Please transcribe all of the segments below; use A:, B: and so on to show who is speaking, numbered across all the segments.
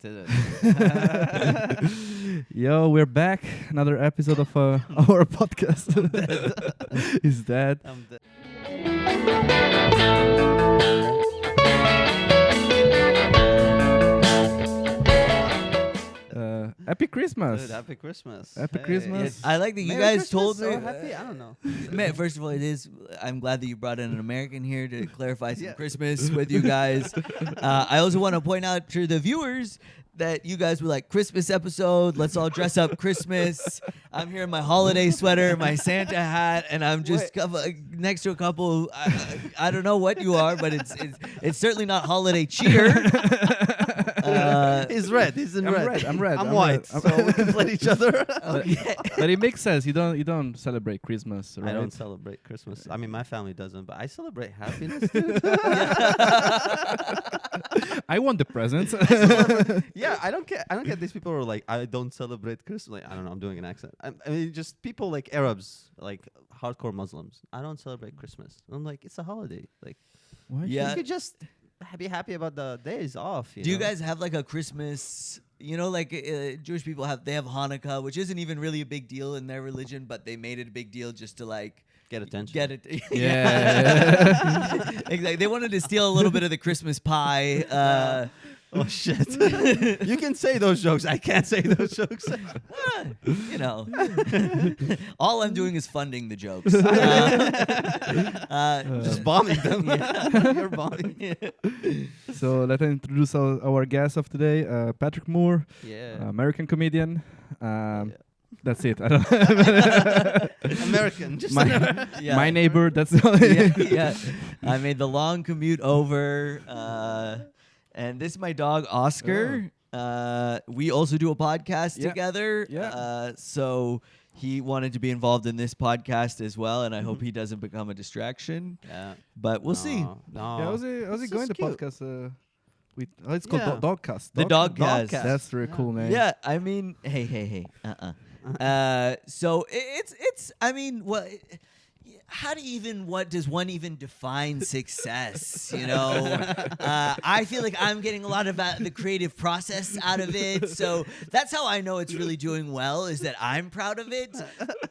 A: did it.
B: Yo, we're back. Another episode of our podcast. Is dead.
A: I'm dead.
B: Happy Christmas.
A: Dude, happy Christmas.
B: Happy Christmas.
C: I like that you
A: Merry
C: guys
A: Christmas
C: told me.
A: or happy? I don't know.
C: First of all, I'm glad that you brought in an American here to clarify some
A: Yeah.
C: Christmas with you guys. I also want to point out to the viewers that you guys were like, Christmas episode, let's all dress up Christmas. I'm here in my holiday sweater, my Santa hat, and I'm just next to a couple. I don't know what you are, but it's certainly not holiday cheer.
A: He's red. He's in red.
B: I'm red.
A: I'm white.
B: red.
A: So we can play each other.
B: But it makes sense. You don't celebrate Christmas, right?
A: I don't celebrate Christmas. I mean, my family doesn't, but I celebrate happiness, dude.
B: I want the presents.
A: Yeah, I don't get these people who are like, I don't celebrate Christmas. Like, I don't know. I'm doing an accent. I mean, just people like Arabs, like hardcore Muslims. I don't celebrate Christmas. I'm like, it's a holiday. Like,
B: What?
C: Yeah.
A: you could just be happy about the days off.
C: Do you guys have like a Christmas? You know, like Jewish people have Hanukkah, which isn't even really a big deal in their religion, but they made it a big deal just to like
A: get attention?
C: get it.
B: Yeah.
C: Exactly. They wanted to steal a little bit of the Christmas pie.
A: Oh shit! You can say those jokes. I can't say those jokes.
C: You know, all I'm doing is funding the jokes.
A: Just bombing them.
C: Yeah.
A: You're bombing.
B: So let's introduce our guest of today, Patrick Moore,
A: Yeah.
B: American comedian.
A: Yeah.
B: That's it. I don't
A: American. Just
C: Yeah.
B: My neighbor. That's
C: yeah. I made the long commute over. And this is my dog, Oscar. We also do a podcast together.
B: Yeah.
C: So he wanted to be involved in this podcast as well, and I hope he doesn't become a distraction.
A: Yeah.
C: But we'll see.
A: No.
B: Yeah, how's it
A: This
B: going?
A: is
B: The
A: cute.
B: podcast. It's called
A: Yeah.
B: Dogcast.
C: The Dogcast.
B: That's a very cool name.
C: Yeah, I mean, hey. So it's. I mean, well. How does one even define success? You know, I feel like I'm getting a lot of the creative process out of it. So that's how I know it's really doing well, is that I'm proud of it.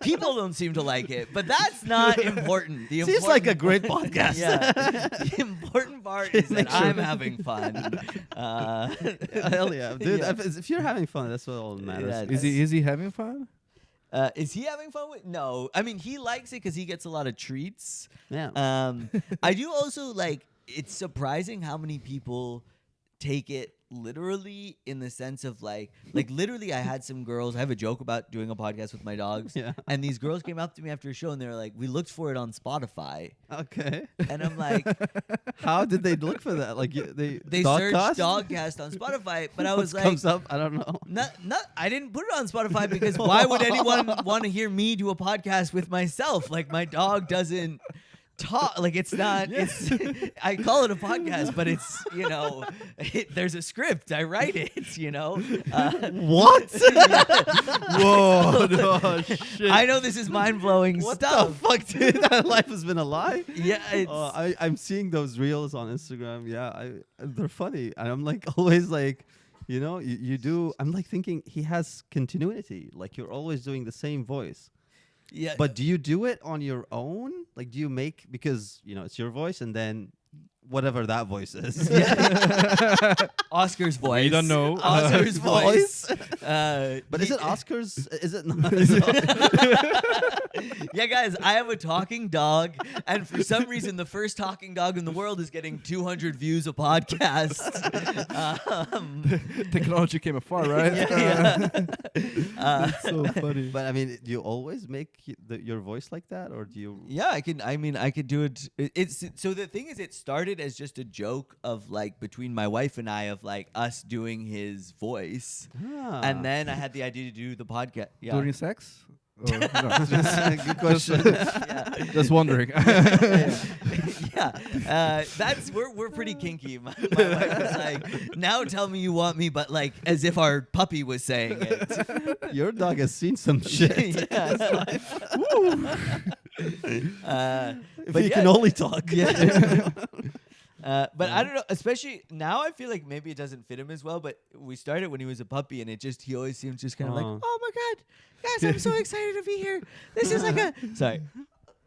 C: People don't seem to like it, but that's not important.
A: Seems like a great podcast.
C: Yeah. The important part is that I'm having fun.
A: Hell yeah, dude!
C: Yeah.
A: If you're having fun, that's what all matters.
C: Yeah,
B: Is he having fun?
C: Is he having fun with? No. I mean, he likes it because he gets a lot of treats.
A: Yeah.
C: I do also like, it's surprising how many people take it literally, in the sense of like literally I had some girls, I have a joke about doing a podcast with my dogs.
A: Yeah.
C: And these girls came up to me after a show and they were like, we looked for it on Spotify.
A: Okay.
C: And I'm like,
A: How did they look for that? Like they
C: searched
A: Dogcast?
C: Dogcast on Spotify, but I was
A: What
C: like,
A: comes up? I don't know.
C: I didn't put it on Spotify because why would anyone want to hear me do a podcast with myself? Like, my dog doesn't talk. Like, it's not. It's. I call it a podcast, but it's, you know, there's a script. I write it. You know.
A: What? Whoa! No, shit.
C: I know this is mind blowing
A: What
C: stuff.
A: the fuck, dude? That life has been a lie.
C: Yeah. It's,
A: I'm seeing those reels on Instagram. Yeah, they're funny, and I'm like always like, you know, you do. I'm like thinking he has continuity. Like, you're always doing the same voice.
C: yeah.
A: But do you do it on your own? Like, do you make, because you know it's your voice, and then whatever that voice is.
C: Oscar's voice.
B: You don't know.
C: Oscar's voice.
A: But is it Oscar's? Is it not?
C: Yeah, guys, I have a talking dog, and for some reason, the first talking dog in the world is getting 200 views a podcast.
B: Technology came afar, right?
C: Yeah.
B: That's so funny.
A: But I mean, do you always make your voice like that, or do you?
C: Yeah, I can. I mean, I could do it. It's so the thing is, it started as just a joke of like between my wife and I of like us doing his voice, and then I had the idea to do the podcast. Yeah.
B: During sex? Or, no,
A: Good question.
B: just wondering.
C: Yeah, that's we're pretty kinky. My wife was like, now tell me you want me, but like as if our puppy was saying it.
A: Your dog has seen some shit.
C: Yeah.
A: If
C: But
A: he
C: yeah.
A: can only talk.
C: Yeah. But I don't know. Especially now, I feel like maybe it doesn't fit him as well. But we started when he was a puppy, and he always seems just kind of like, oh my god, guys, I'm so excited to be here. This is like a sorry.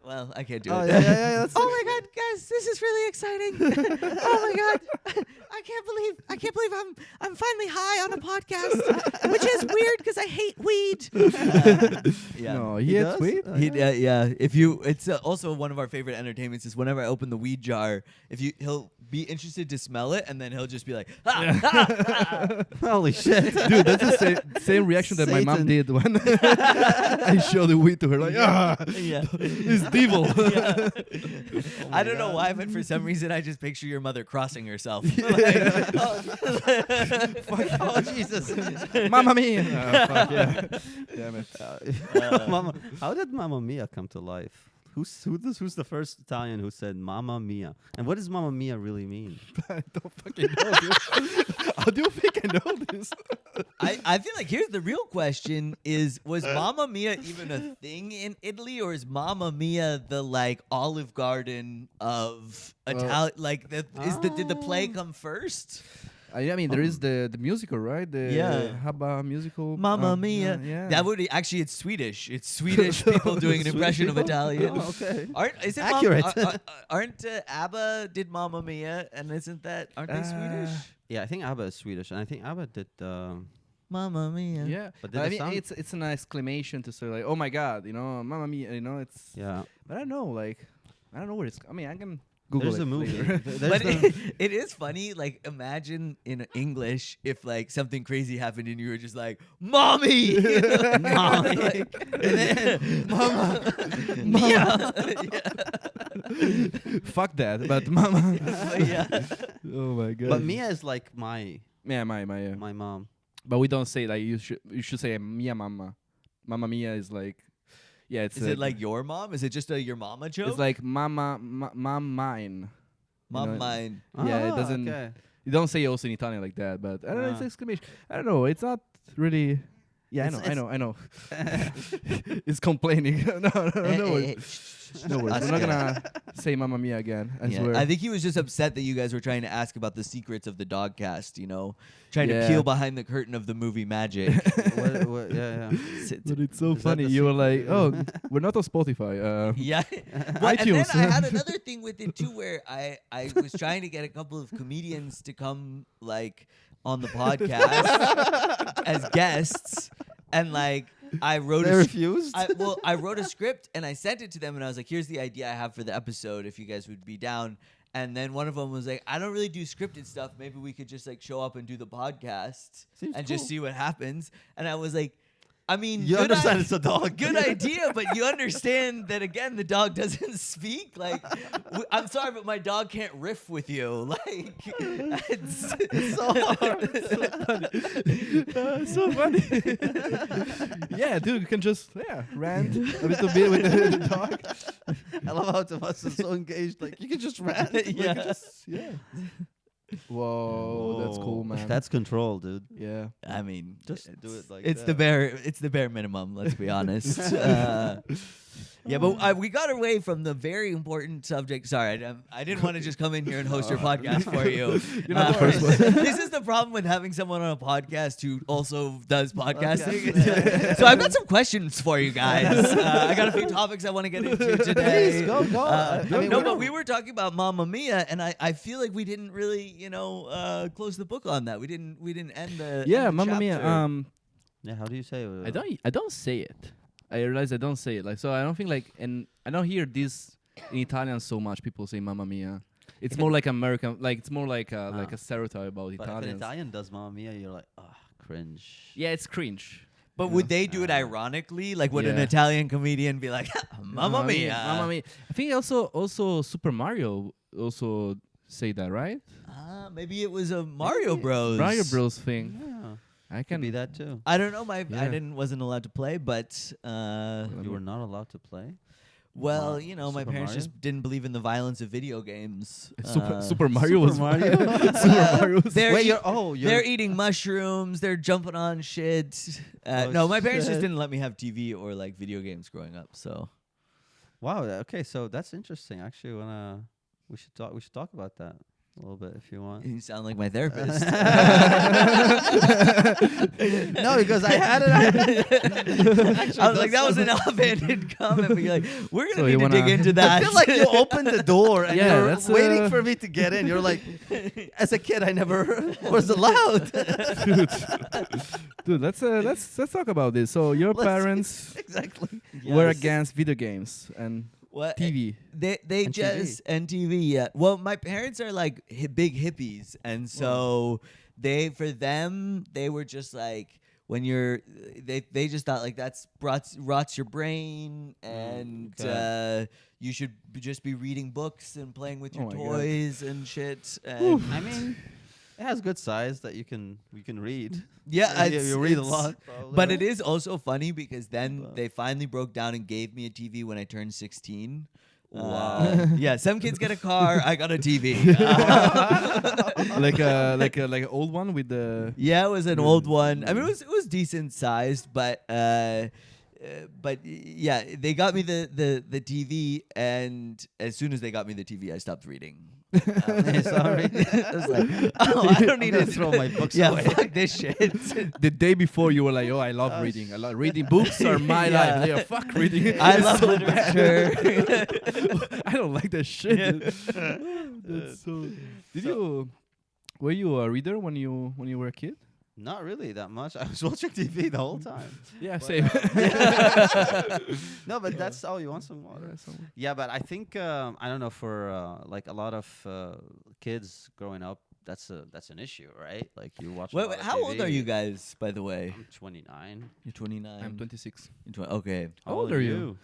C: Well, I can't do it.
A: That's
C: Oh my god, guys, this is really exciting. Oh my god. I can't believe I'm finally high on a podcast, which is weird because I hate weed. Yeah.
B: No,
A: He
B: he
A: does?
B: had sweet.
C: Yeah. If you, it's also one of our favorite entertainments. Is whenever I open the weed jar, he'll be interested to smell it, and then he'll just be like,
A: Holy shit.
B: Dude, that's the same reaction that my mom
A: Satan.
B: did when I showed the weed to her. Like,
C: yeah.
B: it's devil.
C: Yeah.
A: Oh
C: I
A: my
C: don't know
A: God.
C: why, but for some reason I just picture your mother crossing herself.
A: Oh, Jesus.
B: Mamma mia! Fuck yeah. Damn it.
A: Mama, how did Mamma Mia come to life? Who's the first Italian who said Mamma Mia? And what does Mamma Mia really mean?
B: I don't fucking know, dude. How do you think I know this?
C: I feel like here's the real question: was Mamma Mia even a thing in Italy, or is Mamma Mia the like Olive Garden of Italian? Like, did the play come first?
B: I mean, there is the musical, right? The
C: Yeah.
B: Habba musical.
C: Mamma Mia.
B: Yeah.
C: That would actually, it's Swedish. It's Swedish people doing an impression of Italian.
A: Oh, okay.
C: Is it
A: Accurate.
C: aren't ABBA did Mamma Mia, and aren't they Swedish?
A: Yeah, I think ABBA is Swedish, and I think ABBA did.
C: Mamma Mia.
B: Yeah,
A: But
B: but
A: did
B: I
A: it
B: mean,
A: sound-
B: it's an exclamation to say like, "Oh my God," Mamma mia, it's.
A: Yeah.
B: But I don't know, like, I don't know where it's. I mean, I can Google
A: There's
B: it
A: a movie.
B: later.
A: There's
C: But
A: the-
C: it is funny. Like, imagine in English if like something crazy happened and you were just like, "Mommy,
A: Mommy.
C: Like, and then, Mama, Mia.
B: Fuck that, but Mama.
C: Yeah.
B: Oh my God.
A: But Mia is like my
B: my
A: mom.
B: But we don't say like you should say Mia Mama. Mamma Mia is like, yeah, it's.
C: Is it like your mom? Is it just a your mama joke?
B: It's like Mama, Mom mine.
C: Mom
B: know,
C: mine.
B: Yeah, it
A: Ah,
B: doesn't.
A: Okay.
B: You don't say also in Italian like that, but I don't know. It's
A: Ah.
B: exclamation. I don't know. It's not really. Yeah,
A: It's-
B: I know. It's complaining. no worries. No worries. We're not gonna say Mamma Mia again. I
C: Yeah,
B: swear.
C: I think he was just upset that you guys were trying to ask about the secrets of the Dogcast, trying to
B: Yeah.
C: peel behind the curtain of the movie magic.
A: Yeah.
B: But it's so
A: Is that
B: funny.
A: the
B: You were like, "Oh, we're not on Spotify."
C: Yeah. Well, and then
B: iTunes.
C: I had another thing with it too where I was trying to get a couple of comedians to come like on the podcast as guests, and like I wrote
A: They refused.
C: I wrote a script and I sent it to them and I was like, here's the idea I have for the episode if you guys would be down. And then one of them was like, I don't really do scripted stuff. Maybe we could just like show up and do the podcast
A: Seems
C: and just
A: cool.
C: see what happens. And I was like, I mean,
A: You
C: good
A: understand it's a dog.
C: Good idea, but you understand that again, the dog doesn't speak. Like, I'm sorry, but my dog can't riff with you. Like, it's
A: so hard.
B: So funny. Yeah, dude, you can just rant a little bit with the dog.
A: I love how Tomas is so engaged. Like you can just rant. Like, you
C: Yeah.
A: just-
B: Whoa, that's cool, man.
A: That's control, dude.
B: yeah.
C: I mean,
A: Just do it like
C: it's
A: that.
C: the bare minimum. Let's be honest. Yeah, but we got away from the very important subject. Sorry, I didn't want to just come in here and host your podcast for you.
B: You're not the first one.
C: This is the problem with having someone on a podcast who also does podcasting.
A: Podcast.
C: So I've got some questions for you guys. I got a few topics I want to get into today.
A: Please, go. I mean,
C: No,
A: we
C: but
A: don't-
C: we were talking about Mamma Mia, and I feel like we didn't really, close the book on that. We didn't end the
B: Yeah,
C: end the
B: Mamma Mia.
C: chapter.
A: Yeah, how do you say it?
B: I don't say it. I realize I don't say it. Like, so I don't think like, and I don't hear this in Italian so much. People say Mamma Mia. It's more like American. Like it's more like a stereotype about
A: But if an
B: Italians.
A: Italian does Mamma Mia, you're like, cringe.
B: Yeah, it's cringe.
C: But would they do it ironically? Like, would an
B: Yeah.
C: Italian comedian be like, Mamma Mia?
B: Mamma Mia. I think also Super Mario also say that, right?
C: Maybe it was a Mario Bros.
B: Mario Bros thing.
A: Yeah,
B: I
A: can
B: can
A: be that too.
C: I don't know.
B: Yeah.
C: wasn't allowed to play, but
A: You were not allowed to play.
C: well,
A: Wow.
C: my
A: Super
C: parents
A: Mario?
C: just didn't believe in the violence of video games.
B: Super Mario was
A: Mario?
B: Super Mario was
C: They're
A: Wait,
C: eat-
A: you're
C: They're eating mushrooms. They're jumping on shit.
A: Oh,
C: No, my parents just
A: shit.
C: didn't let me have TV or like video games growing up. So
A: wow. Okay, so that's interesting. Actually, we should talk about that. a little bit if you want.
C: You sound like my therapist.
A: No, because I had it.
C: I was like, that was an offhanded comment, but you're like, we're
B: So
C: gonna
B: you
C: need to dig
B: wanna-
C: into that.
A: I feel like you opened the door and
B: Yeah,
A: you're
B: that's,
A: waiting for me to get in. You're like, as a kid, I never was allowed.
B: Dude, let's talk about this. So your
A: Let's-
B: parents
A: Exactly.
B: were
C: Yes.
B: against video games and
C: What?
B: TV.
C: They
A: And
C: just and TV. Yeah. Well, my parents are like big hippies, and so for them they were just like when they just thought like that's rots your brain, and
A: okay.
C: you should just be reading books and playing with
B: Oh
C: your
B: my God.
C: toys and shit. And
A: I mean, it has good size that you can read.
C: yeah,
A: You read a
C: it's-
A: lot. Probably,
C: But
A: right?
C: it is also funny because then
A: But-
C: they finally broke down and gave me a TV when I turned 16.
A: Wow.
C: Yeah, some kids get a car. I got a TV.
B: like an old one with the
C: Yeah, it was an old one. I mean, it was decent sized, but yeah, they got me the TV, and as soon as they got me the TV, I stopped reading.
A: Sorry.
C: I was like, oh, I don't need
A: gonna
C: to
A: throw my books
C: Yeah,
A: away.
C: fuck this shit.
B: the day before you were like, oh, I love reading. I love reading. Books are my
C: Yeah.
B: life. Yeah, fuck reading.
C: I
B: It's
C: love
B: so
C: literature.
B: bad. I don't like that shit. dude. That's so. Were you a reader when you were a kid?
A: Not really that much. I was watching TV the whole time.
B: Yeah, same.
A: No, but that's all. You want some water? Yeah, but I think I don't know, for like a lot of kids growing up, that's an issue, right? Like you watch. a
C: Wait,
A: lot of
C: how old
A: TV.
C: are you guys, by the way?
A: I'm 29.
C: You're 29.
B: I'm 26.
C: Okay.
B: How old are you?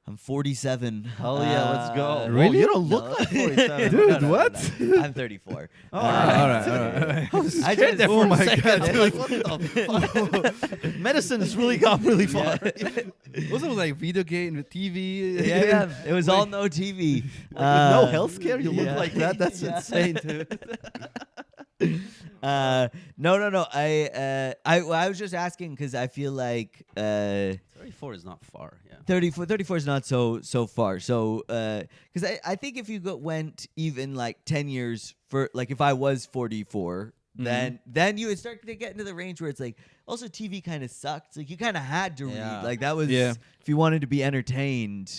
C: I'm 47.
A: Hell yeah, let's go.
C: Uh,
A: Whoa,
B: Really?
A: you don't look
C: No.
A: like 47.
B: Dude, what?
C: I'm 34.
A: All
B: All right, all right.
A: I was
C: I
A: scared
C: just-
A: there
B: oh
A: for
B: my
A: a second.
B: God.
A: I was like, what the fuck? Medicine has really gone really far.
B: Also, like video game, TV.
C: Yeah, it was all no TV.
A: With no healthcare, you
C: yeah.
A: look like that. That's
C: Yeah.
A: insane, dude.
C: No. I was just asking because I feel like
A: 34 is not far. Yeah.
C: 34 is not so far. So because I think if you went even like 10 years for like if I was 44. Then you would start to get into the range where it's like also TV kind of sucked. Like you kind of had to
A: Yeah.
C: read. Like that was
B: Yeah.
C: if you wanted to be entertained.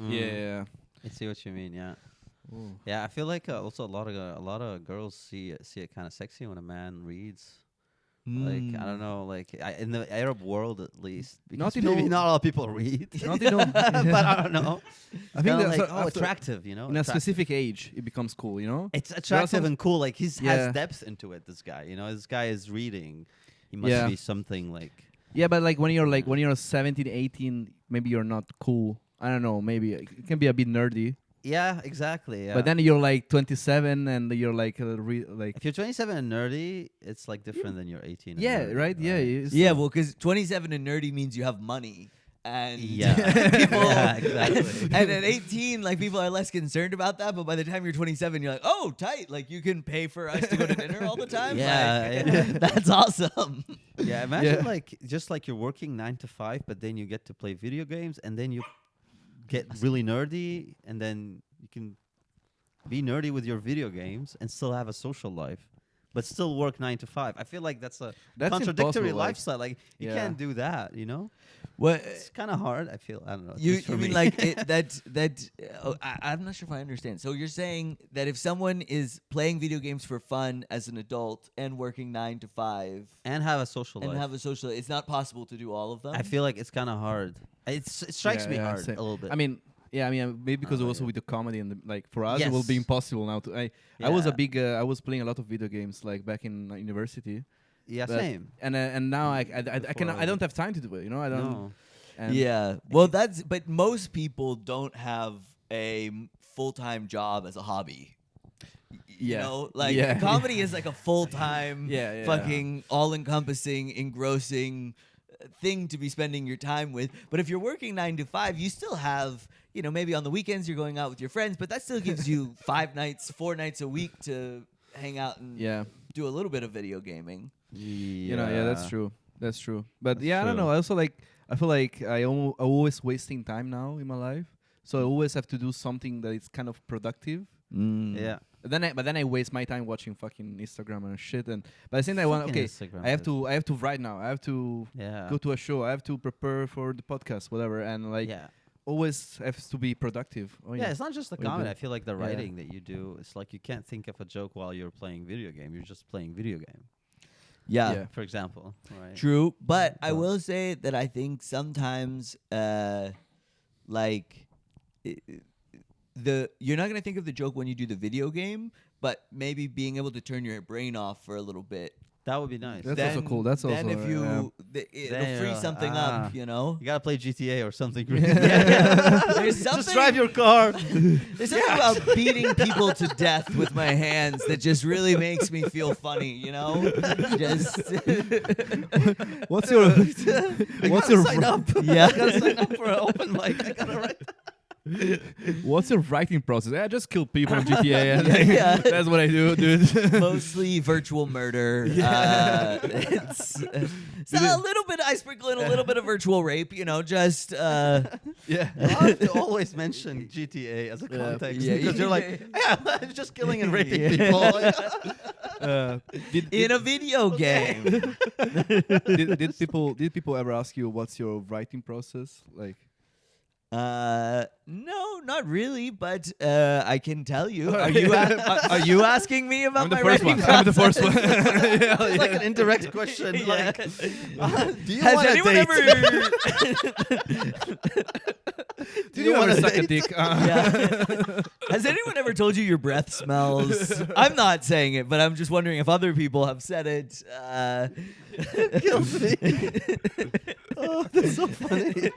B: Yeah.
A: I see what you mean. Yeah. Yeah, I feel like also a lot of girls see it kind of sexy when a man reads. Like I don't know, like in the Arab world at least, because
B: Not in
A: maybe
B: all-
A: not a lot of people read.
B: Not in all-
A: But I don't know.
B: I think that's
A: like
B: after-
A: attractive, you know.
B: In a
A: attractive.
B: specific age, it becomes cool, you know?
A: It's attractive
B: some-
A: and cool. Like
B: Yeah.
A: has depth into it. This guy, you know, this guy is reading. He must
B: Yeah.
A: be something like.
B: Yeah, but like when you're 17, 18, maybe you're not cool. I don't know, maybe it can be a bit nerdy.
A: Yeah, exactly. Yeah.
B: But then you're like 27 and you're like like
A: if you're 27 and nerdy, it's like different than you're 18. And
B: yeah,
A: nerdy,
B: right? Yeah. it's-
C: Yeah, well, because 27 and nerdy means you have money. And
A: Yeah.
C: people,
A: Yeah, exactly.
C: And at 18, like people are less concerned about that. But by the time you're 27, you're like, oh, tight! Like you can pay for us to go to dinner all the time.
A: Yeah,
C: Like,
A: yeah.
C: that's awesome.
A: Yeah, imagine
B: Yeah.
A: like just like you're working 9 to 5, but then you get to play video games, and then you get really nerdy, and then you can be nerdy with your video games and still have a social life, but still work 9 to 5. I feel like that's a
B: That's
A: contradictory
B: impossible, like-
A: lifestyle. Like you
B: Yeah.
A: can't do that, you know?
C: What
A: It's kind of hard. I feel. I don't know.
C: you
A: just for
C: mean
A: me.
C: like I'm not sure if I understand. So you're saying that if someone is playing video games for fun as an adult and working 9 to 5
A: and have a social
C: and
A: life.
C: have a social, it's not possible to do all of them.
A: I feel like it's kind of hard. It strikes me hard
B: same.
A: a little bit.
B: I mean, maybe because
A: Oh,
B: also
A: yeah.
B: with the comedy and like for us it will be
A: Yes.
B: impossible now to. I was a
A: Yeah.
B: big. I was playing a lot of video games like back in university.
A: yeah,
B: but-
A: same.
B: And now I
A: Before
B: cannot.
A: I
B: I don't have time to do it. You know, I don't.
A: No.
B: And
C: Yeah. Well, but most people don't have a full-time job as a hobby. You
B: Yeah.
C: know, like
B: Yeah.
C: comedy is like a full-time,
B: Yeah.
C: fucking all-encompassing, engrossing thing to be spending your time with. But if you're working 9 to 5, you still have, you know, maybe on the weekends you're going out with your friends, but that still gives you 4 nights a week to hang out and
B: Yeah.
C: do a little bit of video gaming.
B: You know, yeah, that's true. That's true. But
A: That's
B: yeah, I don't
A: true.
B: know. I also like. I feel like I'm always wasting time now in my life, so I always have to do something that is kind of productive.
A: Yeah.
B: But then I waste my time watching fucking Instagram and shit. And but at the same time, I want
A: Fucking
B: okay.
A: Instagram
B: I have
A: is-
B: to write now. I have to
A: Yeah.
B: go to a show. I have to prepare for the podcast, whatever. And like
A: yeah.
B: always have to be productive. Oh,
A: Yeah, it's not just the
B: What you
A: comedy.
B: do.
A: I feel like the
B: Yeah.
A: writing that you do, it's like you can't think of a joke while you're playing video game. You're just playing video game,
B: Yeah.
A: for example. Right.
C: True, but I
A: But-
C: will say that I think sometimes, like, you're not gonna think of the joke when you do the video game, but maybe being able to turn your brain off for a little bit.
A: That would be nice.
B: That's also cool. That's
C: then
B: also,
C: if you
B: yeah.
C: it'll
A: Then
C: free
A: you're
C: something
A: like,
C: up, you know.
A: You gotta play GTA or something.
C: There's
A: Just
C: something,
A: drive your car.
C: there's something about beating people to death with my hands that just really makes me feel funny, you know. Just
B: What's your what's your
A: sign up?
C: yeah.
A: I gotta sign up for an open mic. I gotta write.
B: what's your writing process? I just kill people in GTA. And
C: Yeah.
B: that's what I do, dude.
C: Mostly virtual murder. It's so a little bit. I sprinkle in a little bit of virtual rape. You know, just
B: yeah.
A: You have to always mention GTA as a
B: Yeah.
A: context
C: Yeah,
A: because you're like, yeah, I'm just killing and raping
C: Yeah.
A: people. Like,
C: in a video game.
B: did people ever ask you what's your writing process like?
C: No, not really. But I can tell you. Are you asking me about
B: I'm the
C: my
B: first
C: writing
B: one. I'm the
C: process?
B: first one. Yeah,
A: it's like an indirect question.
C: Yeah.
A: Like, do you
C: Has
A: want
C: anyone
A: a
C: ever?
B: Did you ever suck a dick?
C: Yeah. Has anyone ever told you your breath smells? I'm not saying it, but I'm just wondering if other people have said it.
A: kills me. Oh, that's so funny.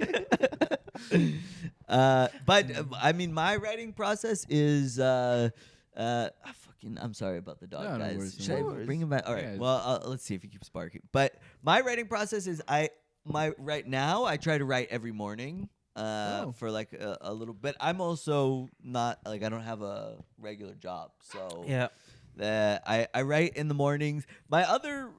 C: I mean, my writing process is I'm sorry about the dog,
B: No, no
C: guys.
B: worries, no
C: Should I
A: worries.
C: bring him back? All right.
B: Yeah.
C: Well, let's see if he keeps barking. But my writing process is right now I try to write every morning. For like a little bit. I'm also not like I don't have a regular job, so
A: Yeah.
C: I write in the mornings. My other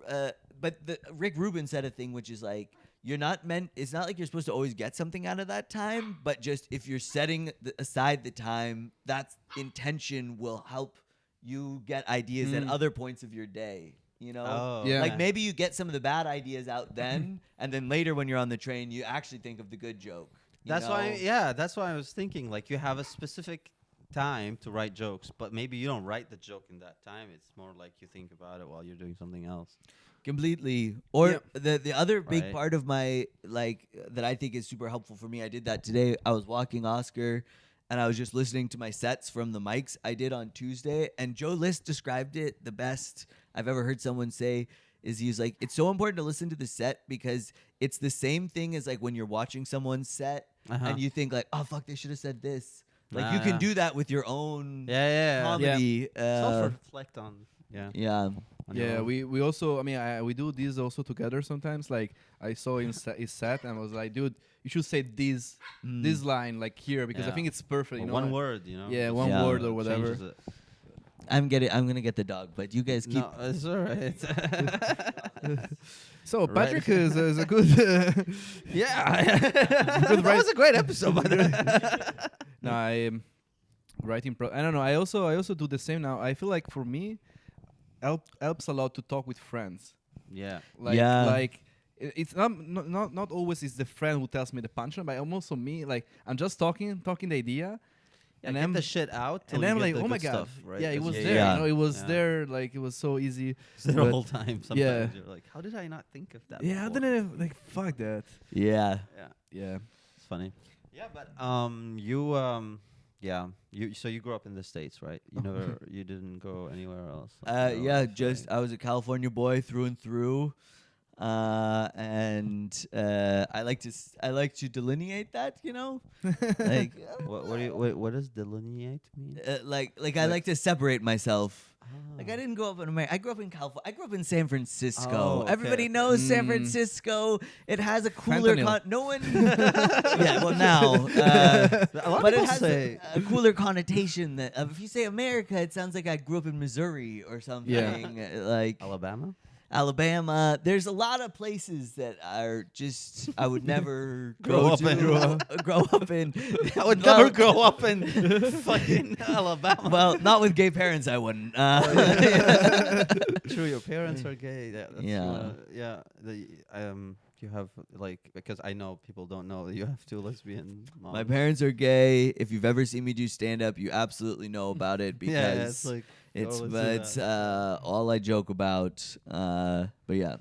C: but Rick Rubin said a thing which is like you're not meant. It's not like you're supposed to always get something out of that time, but just if you're setting aside the time, that intention will help you get ideas at other points of your day. You know,
A: Oh,
B: Yeah.
C: like maybe you get some of the bad ideas out then, and then later when you're on the train, you actually think of the good joke. you
A: That's why.
C: know?
A: Yeah, that's why I was thinking. Like, you have a specific time to write jokes, but maybe you don't write the joke in that time. It's more like you think about it while you're doing something else.
C: Completely. Or
B: Yep.
C: the other big
A: Right.
C: part of my that I think is super helpful for me. I did that today. I was walking Oscar and I was just listening to my sets from the mics I did on Tuesday, and Joe List described it the best I've ever heard someone say is he's like, it's so important to listen to the set because it's the same thing as like when you're watching someone's set and you think like, oh fuck, they should have said this. Like you can
A: Yeah.
C: do that with your own
A: Yeah.
C: comedy.
A: Self-reflect on. Yeah.
C: Yeah.
A: on your
B: Yeah,
A: own.
B: we also. I mean, we do these also together sometimes. Like I saw his set and I was like, dude, you should say this line like here because I
A: Yeah.
B: think it's perfect. You
A: Or
B: know,
A: one word, you know.
B: Yeah,
A: just
B: one
C: Yeah.
B: word or whatever.
A: changes it.
C: I'm gonna get the dog, but you guys keep
A: No, it's all right.
B: So
A: Right.
B: Patrick is a good.
A: Yeah, that was a great episode, by the way.
B: No, I writing. I don't know. I also do the same now. I feel like for me, helps a lot to talk with friends.
A: Yeah,
B: Like,
C: Yeah.
B: like it's not always is the friend who tells me the punchline, but also me. Like I'm just talking the idea,
A: and
B: And
A: get
B: I'm-
A: the shit out. till
B: and then I'm
A: you get
B: like,
A: the
B: oh my
A: good
B: god,
A: stuff, right?
B: yeah, it
A: That's
B: was
A: just-
B: there.
C: Yeah.
B: You know, it was
A: Yeah.
B: there. Like it was so easy.
A: It's there
B: But-
A: the whole time. Sometimes
B: Yeah.
A: you're like, how did I not think of that?
B: Yeah,
A: before?
B: then like fuck that.
C: yeah.
A: Yeah,
B: Yeah.
A: it's funny. Yeah, but so you grew up in the States, right? You didn't go anywhere else.
C: Yeah, just I was a California boy through and through, and I like to delineate that, you know, like
A: what does delineate mean?
C: I like to separate myself. Like I didn't grow up in America. I grew up in California. I grew up in San Francisco.
A: Oh, okay,
C: Everybody
A: okay.
C: knows San
B: Mm.
C: Francisco. It has a cooler
B: Fentanyl.
C: no one. Yeah, well now,
A: A lot of
C: but it
A: people
C: has
A: say
C: a cooler connotation that if you say America, it sounds like I grew up in Missouri or something. Like
A: Alabama.
C: Alabama. There's a lot of places that are just I would never
A: Grow up
C: to,
A: in.
C: grow up in.
A: I would never grow up in fucking Alabama.
C: Well, not with gay parents. I wouldn't.
A: True, your parents are gay. That's,
C: Yeah.
A: yeah. You have like because I know people don't know you have two lesbian moms.
C: My parents are gay. If you've ever seen me do stand up, you absolutely know about it because
A: yeah, it's like
C: it's
A: totally see that.
C: all I joke about. But yeah,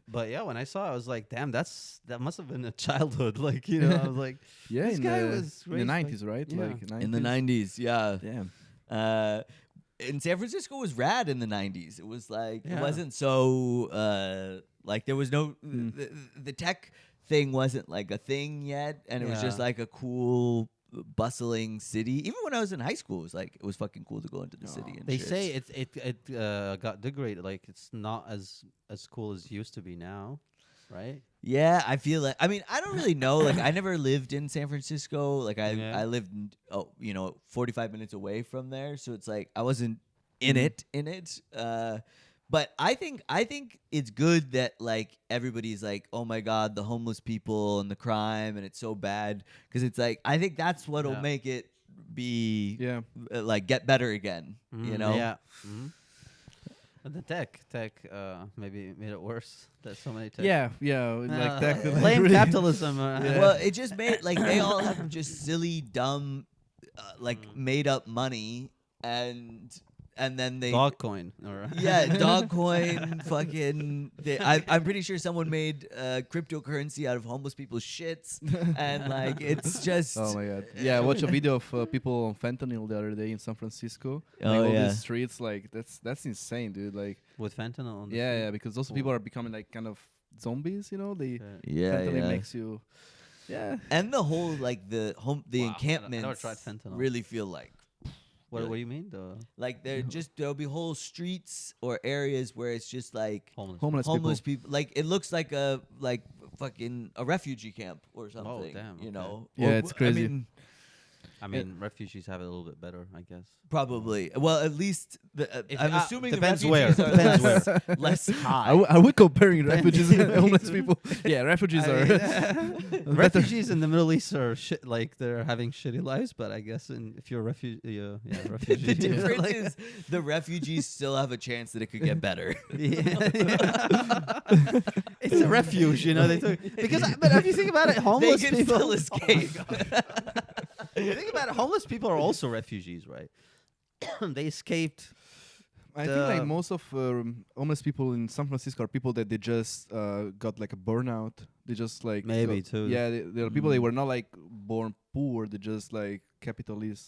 A: But yeah, when I saw it, I was like, damn, that must have been a childhood. Like, you know, I was like,
B: Yeah,
A: this guy was
B: in the
A: raised
B: 90s, right?
A: yeah.
B: Like 90s.
C: in the 90s, yeah.
B: Damn.
C: In San Francisco was rad in the 90s. It was like it
A: Yeah.
C: wasn't so like there was no the tech thing wasn't like a thing yet, and it was just
A: Yeah.
C: like a cool bustling city. Even when I was in high school, it was like it was fucking cool to go into the city. And
A: They
C: shit.
A: say it got degraded. Like, it's not as cool as it used to be now, right?
C: Yeah, I feel like. I mean, I don't really know. Like, I never lived in San Francisco. Like,
A: Yeah.
C: I lived, 45 minutes away from there. So it's like I wasn't in it. But I think it's good that like everybody's like, oh my god, the homeless people and the crime and it's so bad because it's like I think that's what'll
A: Yeah.
C: make it be
B: Yeah.
C: like get better again. You know.
A: Yeah. And the tech maybe made it worse. There's so many tech.
B: Yeah, like that.
A: Blame
B: really-
A: capitalism.
C: Well, it just made like they all have just silly, dumb, made up money, and then they
A: Dogcoin. Or
C: yeah, Dogcoin, fucking. I'm pretty sure someone made cryptocurrency out of homeless people's shits, and like it's just.
B: Oh my god! Yeah, I watched a video of people on fentanyl the other day in San Francisco.
C: Oh,
B: like all
C: yeah.
B: these streets, like that's insane, dude. Like
A: with fentanyl. On the
B: yeah,
A: street.
B: yeah, because those
A: Cool.
B: people are becoming like kind of zombies, you know. They
C: Yeah,
B: fentanyl
C: yeah.
B: makes you. Yeah.
C: And the whole like the
A: Wow, I
C: encampments
A: never tried fentanyl.
C: really feel like.
A: What do you mean? The
C: Like there'll be whole streets or areas where it's just like
A: homeless.
C: homeless people. Like it looks like a fucking a refugee camp or something.
A: damn,
C: You
A: okay.
C: know?
B: Yeah,
C: Or-
B: it's crazy.
C: I mean,
A: I mean, refugees have it a little bit better, I guess.
C: probably. Well, at least
A: If-
C: I'm assuming the
A: depends
C: refugees
A: where.
C: are
A: Depends
C: less high.
B: Are we comparing refugees and homeless people? Yeah, refugees are.
A: Refugees in the Middle East are shit. Like, they're having shitty lives, but I guess if you're a refugee, refugee.
C: The difference
A: like-
C: is the refugees still have a chance that it could get better.
A: It's a refuge, you know. They took but if you think about it,
C: They
A: homeless
C: can
A: people
C: still escape.
A: If you think about it, homeless people are also refugees, right? They escaped.
B: I think like most of homeless people in San Francisco are people that they just got like a burnout. They just like
A: Maybe, too.
B: Yeah, there are people they were not like born poor. They just like capitalism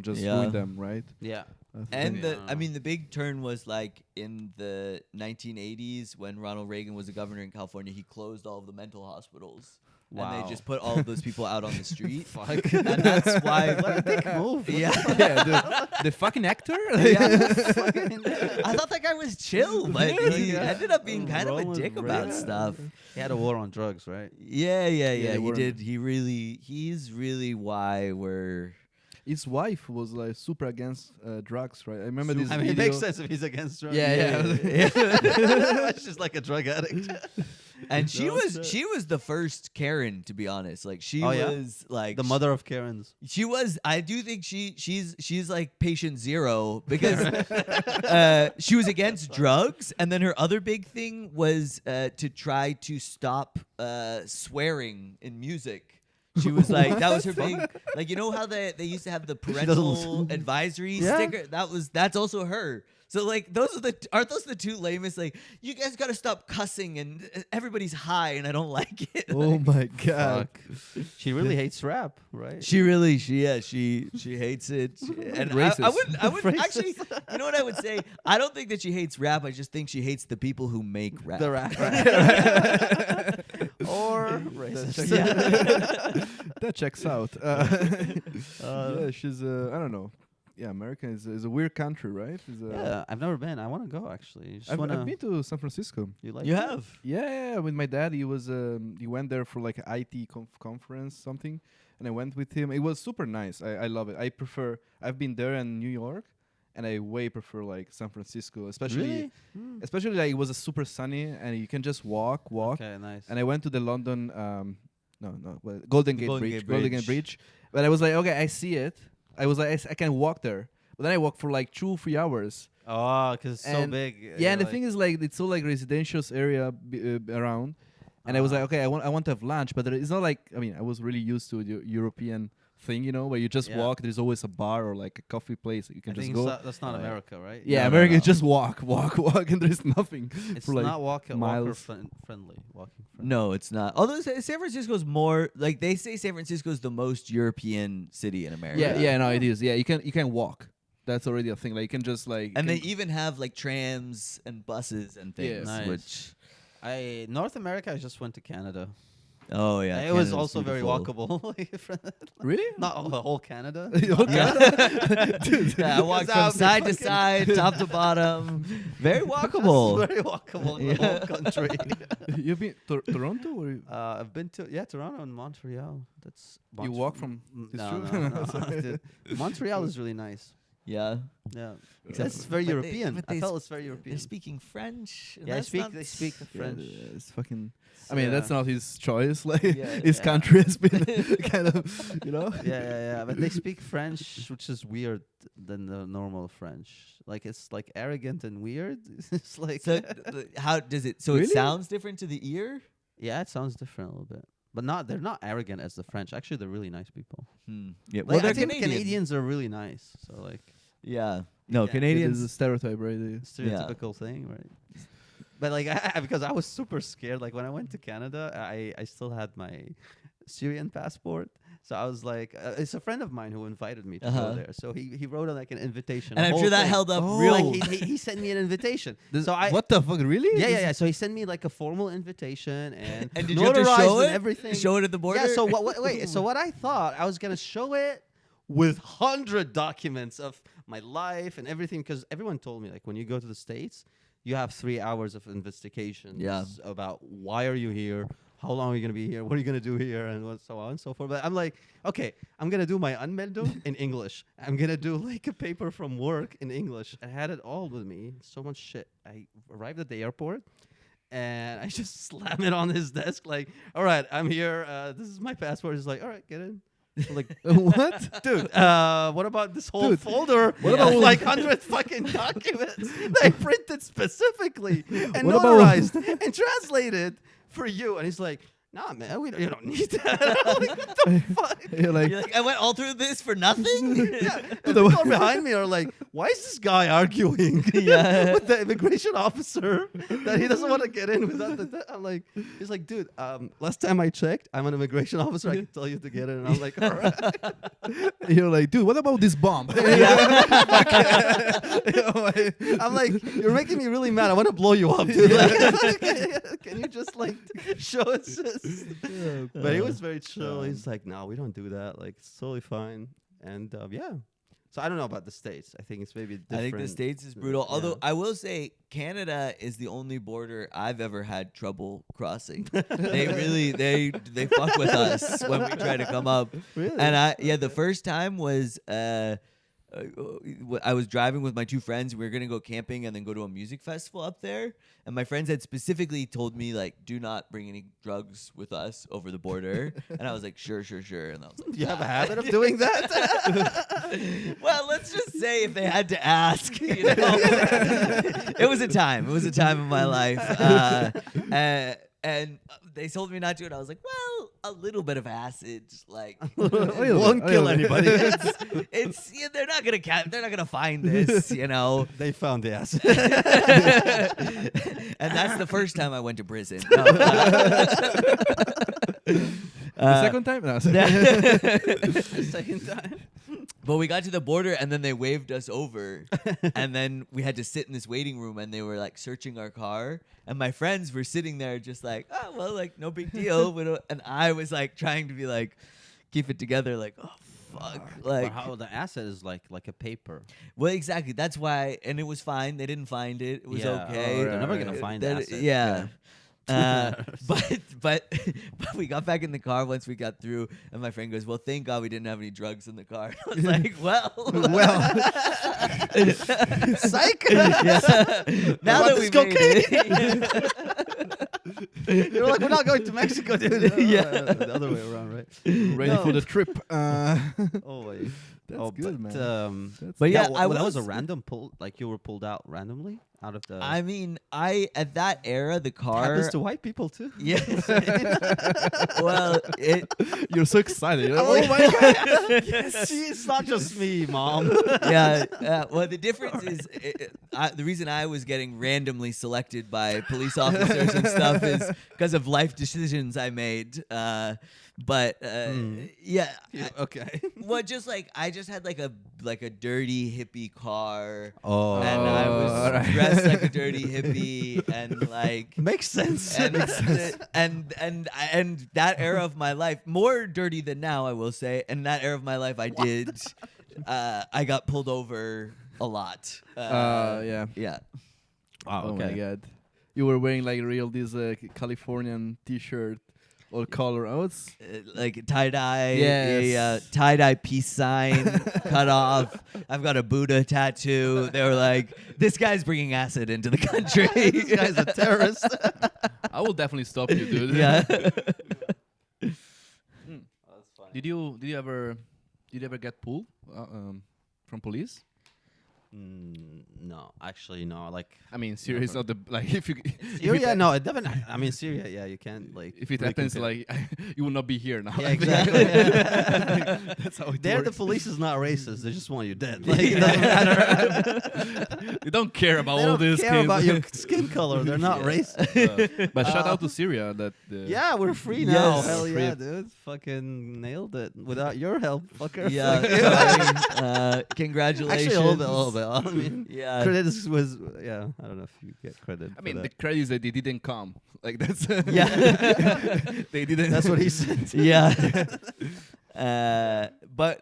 B: just
C: Yeah.
B: ruined them, right?
A: Yeah.
C: And
A: Yeah.
C: I mean, the big turn was like in the 1980s when Ronald Reagan was the governor in California. He closed all of the mental hospitals, and
A: Wow.
C: they just put all of those people out on the street.
A: Fuck.
C: And that's why.
A: What a dick move.
C: Yeah,
B: Yeah, the fucking actor.
C: I thought that guy was chill, but he
A: Yeah.
C: ended up being kind of a
A: Ronald
C: dick about
A: Reagan.
C: stuff.
A: He had a war on drugs, right?
C: Yeah.
B: they
C: He
B: weren't-
C: did. He's really why we're.
B: His wife was like super against drugs, right? I remember this
A: I mean,
B: video.
A: it makes sense if he's against drugs.
B: Yeah.
A: It's just like a drug addict.
C: And she
A: No
C: was
A: shit.
C: the first Karen, to be honest. Like she
A: Oh, yeah?
C: was like
A: The mother of Karens.
C: She was. I do think she's like patient zero because she was against drugs, and then her other big thing was to try to stop swearing in music. She was like, that was her big, like, you know how they used to have the parental advisory
A: Yeah.
C: sticker? That's also her. So like aren't those the two lamest? Like, you guys got to stop cussing and everybody's high and I don't like it.
B: Oh
C: Like,
B: my god!
A: She really hates rap, right?
C: she hates it. And I
B: Racist.
C: wouldn't actually, you know what I would say? I don't think that she hates rap. I just think she hates the people who make rap.
A: The rap. Or racist.
B: That checks out. Yeah, she's I don't know. Yeah, America is a weird country, right?
A: Yeah, I've never been. I want to go, actually. Just
B: I've
A: wanna,
B: been to San Francisco.
A: You like
C: You
A: it?
C: have?
B: Yeah, with my dad. He went there for like an IT conference something, and I went with him. It was super nice. I love it. I've been there in New York, and I way prefer like San Francisco, especially
A: Really?
B: especially like it was a super sunny and you can just walk.
A: Okay, nice.
B: And I went to the London, Golden Gate
C: Golden
B: Bridge,
C: Gate
B: Golden Gate Bridge. But I was like, okay, I see it. I was like, I can walk there. But then I walked for like 2-3 hours.
A: Oh, because it's so
B: And
A: big.
B: Yeah, and the thing is like it's so like residential area around. And I was like, okay, I want to have lunch, but it's not like, I mean, I was really used to the European thing, you know, where you just walk. There's always a bar or like a coffee place that you can just go.
A: That's not America, right?
B: Yeah,
C: No,
B: America
C: no.
B: is just walk, and there's nothing.
A: It's
B: for like
A: not walker
B: miles.
A: friendly. Walking friendly.
C: No, it's not. Although San Francisco's more like they say San Francisco's the most European city in America.
B: Yeah, no, it is. Yeah, you can walk. That's already a thing. Like you can just like.
C: And they even have like trams and buses and things.
A: Nice.
C: Which
A: North America, I just went to Canada.
C: oh yeah,
A: It was
C: Canada's
A: also very
C: beautiful.
A: walkable.
B: really.
A: Not the whole Canada.
C: Yeah, I walked
A: It's
C: from
A: out
C: side to
A: fucking-
C: side, top to bottom. Very walkable.
A: It's very walkable in the whole country.
B: You've been Toronto or
A: I've been to Toronto and Montreal. That's
B: you walk from? It's
A: no,
B: true.
A: no. Dude, Montreal is really nice.
C: Yeah.
A: Yeah,
C: Except
A: that's very
C: but they-
A: European.
C: but
A: I
C: they
A: felt it's very European.
C: They're speaking French. and
A: Yeah,
C: that's
A: they
C: not-
A: speak French.
B: It's fucking. I mean, that's
A: Yeah.
B: not his choice. Like
C: Yeah,
B: his
A: yeah.
B: country has been kind of, you know.
A: Yeah. But they speak French, which is weird than the normal French. Like it's like arrogant and weird. It's like
C: So how does it? So it
B: Really?
C: sounds different to the ear.
A: yeah, it sounds different a little bit, but they're not arrogant as the French. Actually, they're really nice people.
C: Yeah.
A: Like,
C: they're
A: I think
C: Canadian.
A: Canadians are really nice. So like
C: Yeah. No,
A: Yeah.
B: It is a
C: Canadians.
B: stereotype, right? There.
A: stereotypical thing, right? But like because I was super scared. Like when I went to Canada, I still had my Syrian passport. So I was like, it's a friend of mine who invited me to go
C: Uh-huh.
A: there. So he wrote like an invitation.
C: And
A: a
C: I'm
A: whole
C: sure that
A: thing.
C: held up
B: Oh.
C: real.
A: Like he sent me an invitation. So I
B: What the fuck? Really?
A: yeah. So he sent me like a formal invitation and
C: And did you have to
A: notarized
C: show
A: and
C: it?
A: everything.
C: Show it at the border.
A: Yeah. So wait. So what I thought I was gonna show it with 100 documents of my life and everything, because everyone told me like when you go to the States, you have 3 hours of investigations
C: Yeah.
A: about why are you here, how long are you gonna be here, what are you gonna do here, and so on and so forth. But I'm like, okay, I'm gonna do my Anmeldung in English. I'm gonna do like a paper from work in English. I had it all with me. So much shit. I arrived at the airport. And I just slam it on his desk, like, all right, I'm here. This is my passport. He's like, all right, get in. I'm like,
B: What?
A: dude, what about this whole
B: Dude,
A: folder?
B: what
A: Of
B: about-
A: like 100 fucking documents that I printed specifically and
B: What about-
A: notarized and translated for you? And he's like, nah, man, you don't need that. I'm like, what the fuck?
B: You're like,
C: You're like, I went all through this for nothing.
A: Yeah, and the people behind me are like, why is this guy arguing
C: Yeah.
A: with the immigration officer that he doesn't want to get in without I'm like, he's like, dude, last time I checked, I'm an immigration officer. I can tell you to get in. And I'm like, all right.
B: you're like, dude, what about this bomb?
A: I'm like, you're making me really mad. I want to blow you up, dude. Like, can you just like show us this? But he was very chill. He's like, no, we don't do that. Like, it's totally fine. And yeah. So I don't know about the States. I think it's maybe different.
C: I think the States is brutal.
A: Yeah.
C: Although I will say Canada is the only border I've ever had trouble crossing. They really they fuck with us when we try to come up.
A: Really?
C: And the first time was I was driving with my two friends. We were gonna go camping and then go to a music festival up there. And my friends had specifically told me like, do not bring any drugs with us over the border. And I was like, sure. And I was like,
A: you have a habit of doing that?
C: well, let's just say if they had to ask, you know, it was a time. It was a time in my life, and they told me not to, and I was like, well, a little bit of acid, like
A: Won't kill anybody.
C: it's they're not gonna find this, you know.
A: They found the acid.
C: And that's the first time I went to prison. No,
B: The second time? No,
A: Second time.
C: But we got to the border and then they waved us over. And then we had to sit in this waiting room and they were like searching our car. And my friends were sitting there just like, oh, well, like no big deal. And I was like trying to be like, keep it together. Like, oh, fuck. Like,
A: how the acid is like a paper.
C: well, exactly. That's why. And it was fine. They didn't find it. It was
A: Yeah.
C: okay.
A: They're never gonna find
C: That-
A: acid.
C: Yeah.
B: Yeah.
C: But we got back in the car once we got through, and my friend goes, "Well, thank God we didn't have any drugs in the car." I was like, "Well,
A: Psych.
C: now that we made it."
A: You're like, we're not going to Mexico, dude. The other way around, right?
B: Ready for the trip.
A: Oh, wait.
B: That's good,
A: but,
B: man.
C: But yeah,
A: that was a random pull. Like you were pulled out randomly out of the.
C: I mean, at that era, the car
A: happens to white people too.
C: Yes. Well,
B: You're so excited.
A: Oh my god! Yes, it's not just me, mom.
C: Yeah. Well, the difference is the reason I was getting randomly selected by police officers and stuff is because of life decisions I made. But yeah.
A: Okay.
C: Well, just like I just had like a dirty hippie car.
A: Oh.
C: And I was dressed like a dirty hippie, and like
A: makes sense.
C: And that era of my life, more dirty than now, I will say. And that era of my life, I did. I got pulled over a lot.
B: Yeah.
C: Yeah.
B: Oh my god. You were wearing like this Californian T-shirt. Or color. I was
C: like tie-dye.
B: Yes.
C: Tie-dye peace sign cut off. I've got a Buddha tattoo. They were like, this guy's bringing acid into the country.
A: This guy's a terrorist.
B: I will definitely stop you, dude.
C: Yeah.
B: Did you ever get pulled from police?
A: No, actually, no. Like,
B: I mean, Syria is not the like if you.
A: Syria, no, it definitely. I mean, Syria, yeah, you can't like.
B: If it happens, like you will not be here now.
A: Yeah, exactly.
B: That's how it
A: There,
B: works.
A: the police is not racist. They just want you dead. Like, it doesn't matter.
B: They don't care about
A: They
B: all
A: don't
B: this.
A: care about your skin color. They're not racist.
B: But shout out to Syria that.
A: Yeah, we're free now.
C: Yes.
A: Hell
B: Free.
A: yeah, dude. Fucking nailed it. Without your help, fucker.
C: Yeah. Congratulations.
A: Actually, a little bit. I mean,
C: Yeah.
A: credit was, yeah. I don't know if you get credit.
B: I mean,
A: for
B: the
A: that.
B: credit is that they didn't come. Like that's.
C: Yeah.
B: They didn't.
A: That's what he said.
C: Yeah. But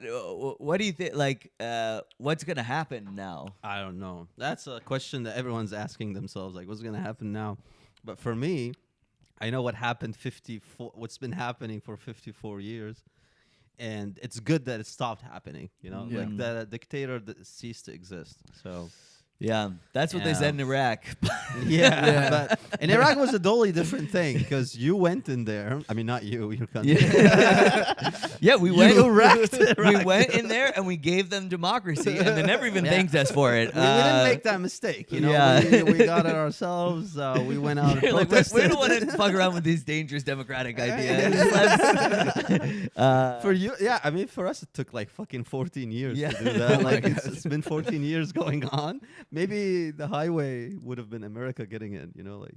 C: what do you think? Like, what's gonna happen now?
A: I don't know. That's a question that everyone's asking themselves. Like, what's gonna happen now? But for me, I know what happened 54. What's been happening for 54 years, and it's good that it stopped happening. You know,
B: Yeah.
A: like that a dictator that ceased to exist. So.
C: Yeah, that's what they
A: Yeah.
C: said in Iraq.
A: Yeah, but in Iraq was a totally different thing because you went in there. I mean, not you, your country.
C: Yeah, we went.
A: You wrecked
C: We
A: Iraq.
C: went in there and we gave them democracy, and they never even
A: Yeah.
C: thanked us for it.
A: We didn't make that mistake, you know.
C: yeah.
A: We got it ourselves. We went out and
C: You're like,
A: protested.
C: we don't want to fuck around with these dangerous democratic ideas.
A: For you, yeah. I mean, for us, it took like fucking 14 years
C: Yeah.
A: to do that.
B: Oh my
A: Like,
B: God.
A: it's been 14 years going on. Maybe the highway would have been America getting in. You know, like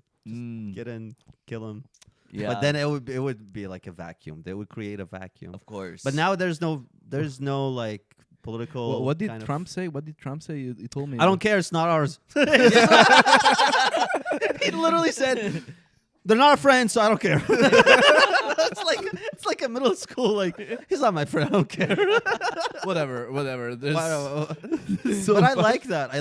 A: get in, kill him.
C: Yeah,
A: But then it would be like a vacuum. They would create a vacuum.
C: of course.
A: But now there's no like political.
B: What did
A: kind of-
B: Trump say? What did Trump say? You told me.
A: I don't care. It's not ours. He literally said, "They're not a friend, so I don't care." it's like a middle school. Like, he's not my friend. I don't care.
B: Whatever. There's so
A: But I
B: fun.
A: like that.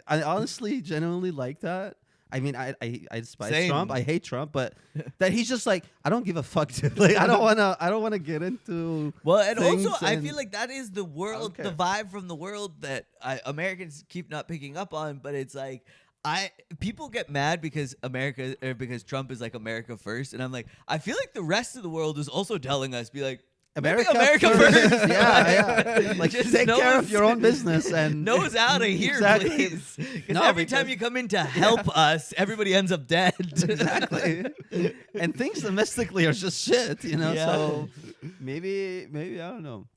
A: I honestly, genuinely like that. I mean, I despise
C: Same.
A: Trump. I hate Trump, but that he's just like, I don't give a fuck. Dude. Like, I don't wanna get into.
C: Well, and
A: things
C: also, I
A: and-
C: feel like that is the world,
A: care.
C: the vibe from the world that Americans keep not picking up on. But it's like, people get mad because because Trump is like America first, and I'm like, I feel like the rest of the world is also telling us, be like, maybe America first.
A: Yeah. Like,
C: Just
A: take care of
C: nose-
A: your own business and
C: Nose out of here,
A: Exactly.
C: please. Because
A: No,
C: every time
A: because-
C: you come in to help us, everybody ends up dead.
A: Exactly. And things domestically are just shit, you know.
C: Yeah.
A: So maybe I don't know.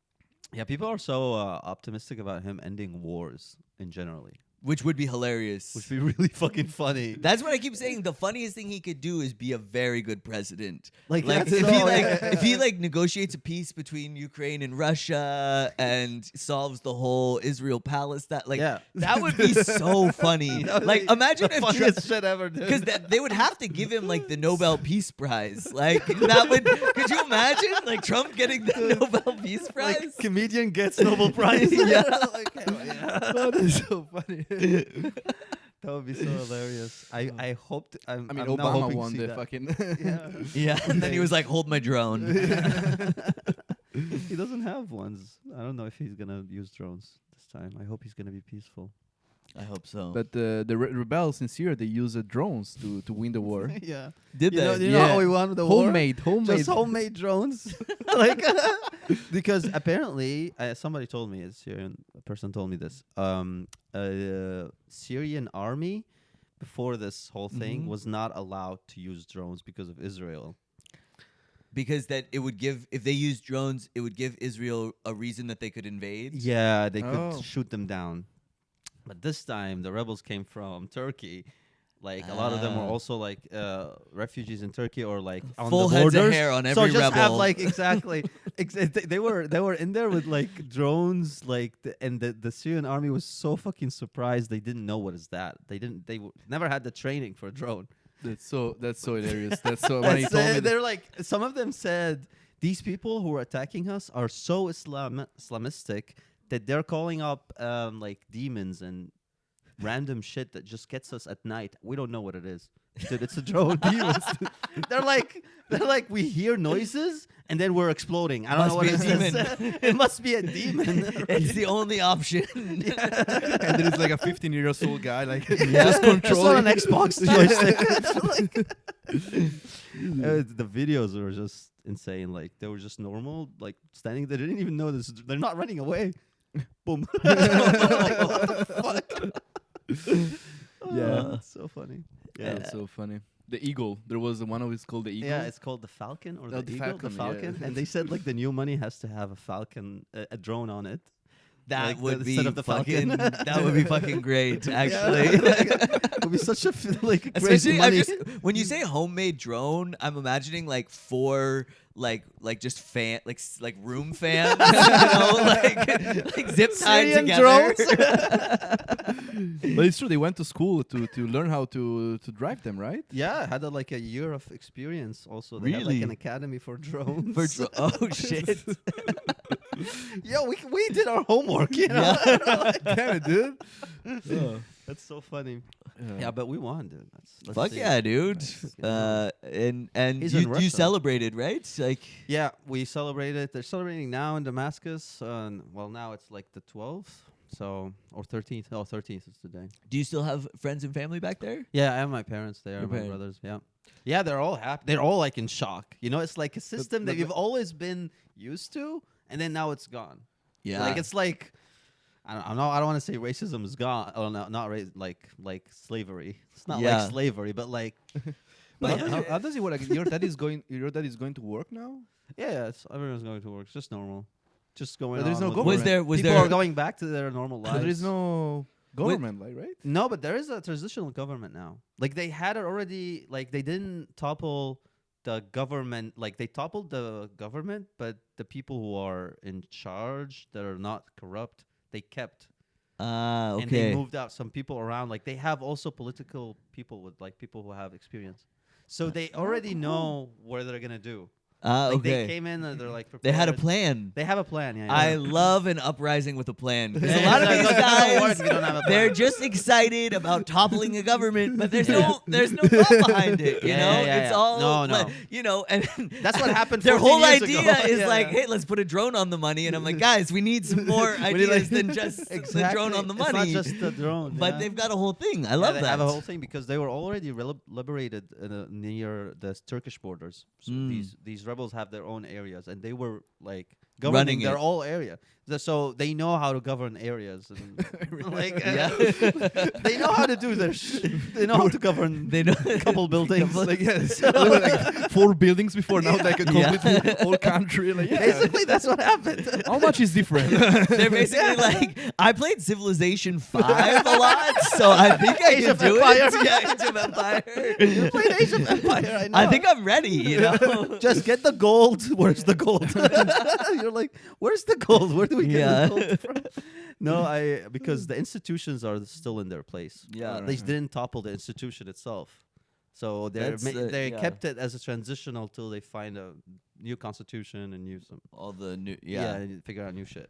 A: Yeah, people are so optimistic about him ending wars in generally,
C: Which would be hilarious.
A: which would be really fucking funny.
C: That's what I keep saying. The funniest thing he could do is be a very good president.
A: Like,
C: Like
A: that's
C: if he like negotiates a peace between Ukraine and Russia and solves the whole Israel Palestine, like
A: Yeah.
C: that would be so funny.
A: That would
C: Like
A: be
C: imagine
A: the
C: if
A: funniest shit ever, dude.
C: because they would have to give him like the Nobel Peace Prize. Like that would. Could you imagine like Trump getting the Nobel Peace Prize?
A: like comedian gets Nobel Prize.
C: Yeah.
A: Like, hell yeah.
B: That is so funny.
A: That would be so hilarious. I hoped.
B: I mean,
A: I'm now
B: Obama
A: hoping to
B: won
A: see
B: the
A: that.
B: fucking.
A: Yeah.
C: Yeah, and then he was like, "Hold my drone."
A: He doesn't have ones. I don't know if he's gonna use drones this time. I hope he's gonna be peaceful.
C: I hope so.
B: But the rebels in Syria, they use drones to win the war.
A: Yeah.
C: Did
A: You know,
C: they?
A: you know how we won the war?
B: Homemade.
A: Just homemade drones. Like because apparently somebody told me, a Syrian person told me this. Syrian army before this whole thing was not allowed to use drones because of Israel.
C: Because that it would give, if they used drones, it would give Israel a reason that they could invade.
A: Yeah, they
B: Oh.
A: could shoot them down. But this time the rebels came from Turkey. Like a lot of them were also like refugees in Turkey or like on
C: Full
A: the
C: heads
A: borders.
C: of hair on
A: So
C: every
A: just have
C: rebel.
A: like exactly. They were in there with like drones, like and the Syrian army was so fucking surprised they didn't know what is that. They never had the training for a drone.
B: That's so hilarious. That's so when he told me.
A: They're like some of them said these people who are attacking us are so Islamistic that they're calling up like demons and random shit that just gets us at night. We don't know what it is. Dude, it's a drone. Demons. They're like we hear noises and then we're exploding. I don't know what
C: Must
A: it
C: be a
A: is.
C: demon.
A: It must be a demon.
C: It's the only option.
B: And then it's like a 15-year-old guy, like just
A: Just
B: controlling
A: on an Xbox joystick. The videos were just insane. Like they were just normal, like standing. They didn't even know this. They're not running away. Boom. Like, what the fuck?
B: Yeah.
A: It's so funny.
B: Yeah, that's so funny. The eagle. There was one of it's called the eagle.
A: Yeah, it's called the Falcon or
B: Oh,
A: the
B: the
A: Eagle.
B: Falcon,
A: The Falcon,
B: yeah.
A: and they said like the new money has to have a Falcon, a drone on it.
C: That
A: Like
C: would be
A: instead of the
C: fucking.
A: Falcon.
C: That would be fucking great, actually.
A: It would be such a like crazy
C: Especially
A: money.
C: when you say homemade drone, I'm imagining like four like just fan like room fans, you know, like zip tied
A: Syrian
C: together.
B: But it's true. They went to school to learn how to drive them, right?
A: Yeah, I had like a year of experience. Also, they had
C: Really?
A: like an academy for drones.
C: Oh shit!
A: Yo, we did our homework. You know,
B: Damn it, dude.
A: that's so funny. Yeah, but we won, dude. Let's
C: Fuck
A: see.
C: yeah, dude!
A: Nice.
C: And
A: He's in
C: you
A: Russia.
C: celebrated, right? Like
A: Yeah, we celebrated. They're celebrating now in Damascus. Well, now it's like the 12th, so or 13th. Oh, 13th is today.
C: do you still have friends and family back there?
A: Yeah, I have my parents there,
C: Your
A: my
C: parents.
A: brothers. Yeah, yeah, they're all happy. They're all like in shock. You know, it's like a system that
B: but-
A: you've always been used to, and then now it's gone.
C: Yeah,
A: Like it's like I don't want to say racism is gone. Oh no, not like slavery. It's not
C: Yeah.
A: like slavery, but like
B: But
A: yeah.
B: how does it work? Like, your dad is going to work now?
A: yeah, everyone's going to work. It's just normal. Just going.
B: But there's
A: on
B: no
A: with
B: government.
C: was
A: people
C: there
A: are going back to their normal lives.
B: But there is no government, like, right?
A: No, but there is a transitional government now. Like they had it already. Like they didn't topple the government. Like they toppled the government, but the people who are in charge that are not corrupt, they kept.
C: okay.
A: And they moved out some people around. Like they have also political people with like people who have experience. So they already know what they're gonna do. Like
C: okay.
A: they came in and they're like
C: They had a
A: prepared.
C: plan.
A: They have a plan. Yeah.
C: I love an uprising with a plan because
A: Yeah,
C: a lot of
A: it
C: these
A: doesn't work
C: guys,
A: if you don't have a plan.
C: they're just excited about toppling a government, but there's no thought behind it. You
A: Yeah,
C: know,
A: yeah,
C: it's
A: yeah.
C: all
A: No.
C: you know, and
A: That's what happened
C: Their
A: 14
C: whole
A: years
C: idea
A: ago.
C: is
A: Yeah,
C: like,
A: yeah.
C: hey, let's put a drone on the money, and I'm like, guys, we need some more
B: need,
C: ideas
B: like-
C: than just the drone on the
A: It's
C: money.
A: not just the drone.
C: But
A: yeah.
C: they've got a whole thing. I
A: Yeah,
C: love
A: they
C: that.
A: have a whole thing because they were already liberated near the Turkish borders. So these rebels have their own areas, and they were like
C: Running
A: governing their
C: it.
A: whole area. So they know how to govern areas, and like
C: Yeah.
A: they know how to do their. They know how to govern.
C: They know
A: a couple buildings.
B: Like, yes, like 4 buildings before now, like a completely whole country. Like, yeah.
A: Basically, that's what happened.
B: How much is different?
C: They're basically like, I played Civilization 5 a lot, so I think I
A: Age
C: can
A: of
C: do
A: Empires.
C: it. Yeah, Age of Empire.
A: You played Age of Empire. I know.
C: I think I'm ready, you know?
A: Just get the gold. Where's the gold? You're like, where's the gold? Where do we get
C: Yeah.
A: the gold from? No, because the institutions are still in their place.
C: Yeah.
A: They didn't topple the institution itself. So they
C: yeah.
A: kept it as a transitional till they find a new constitution and new some
C: All the new,
A: and figure out new shit.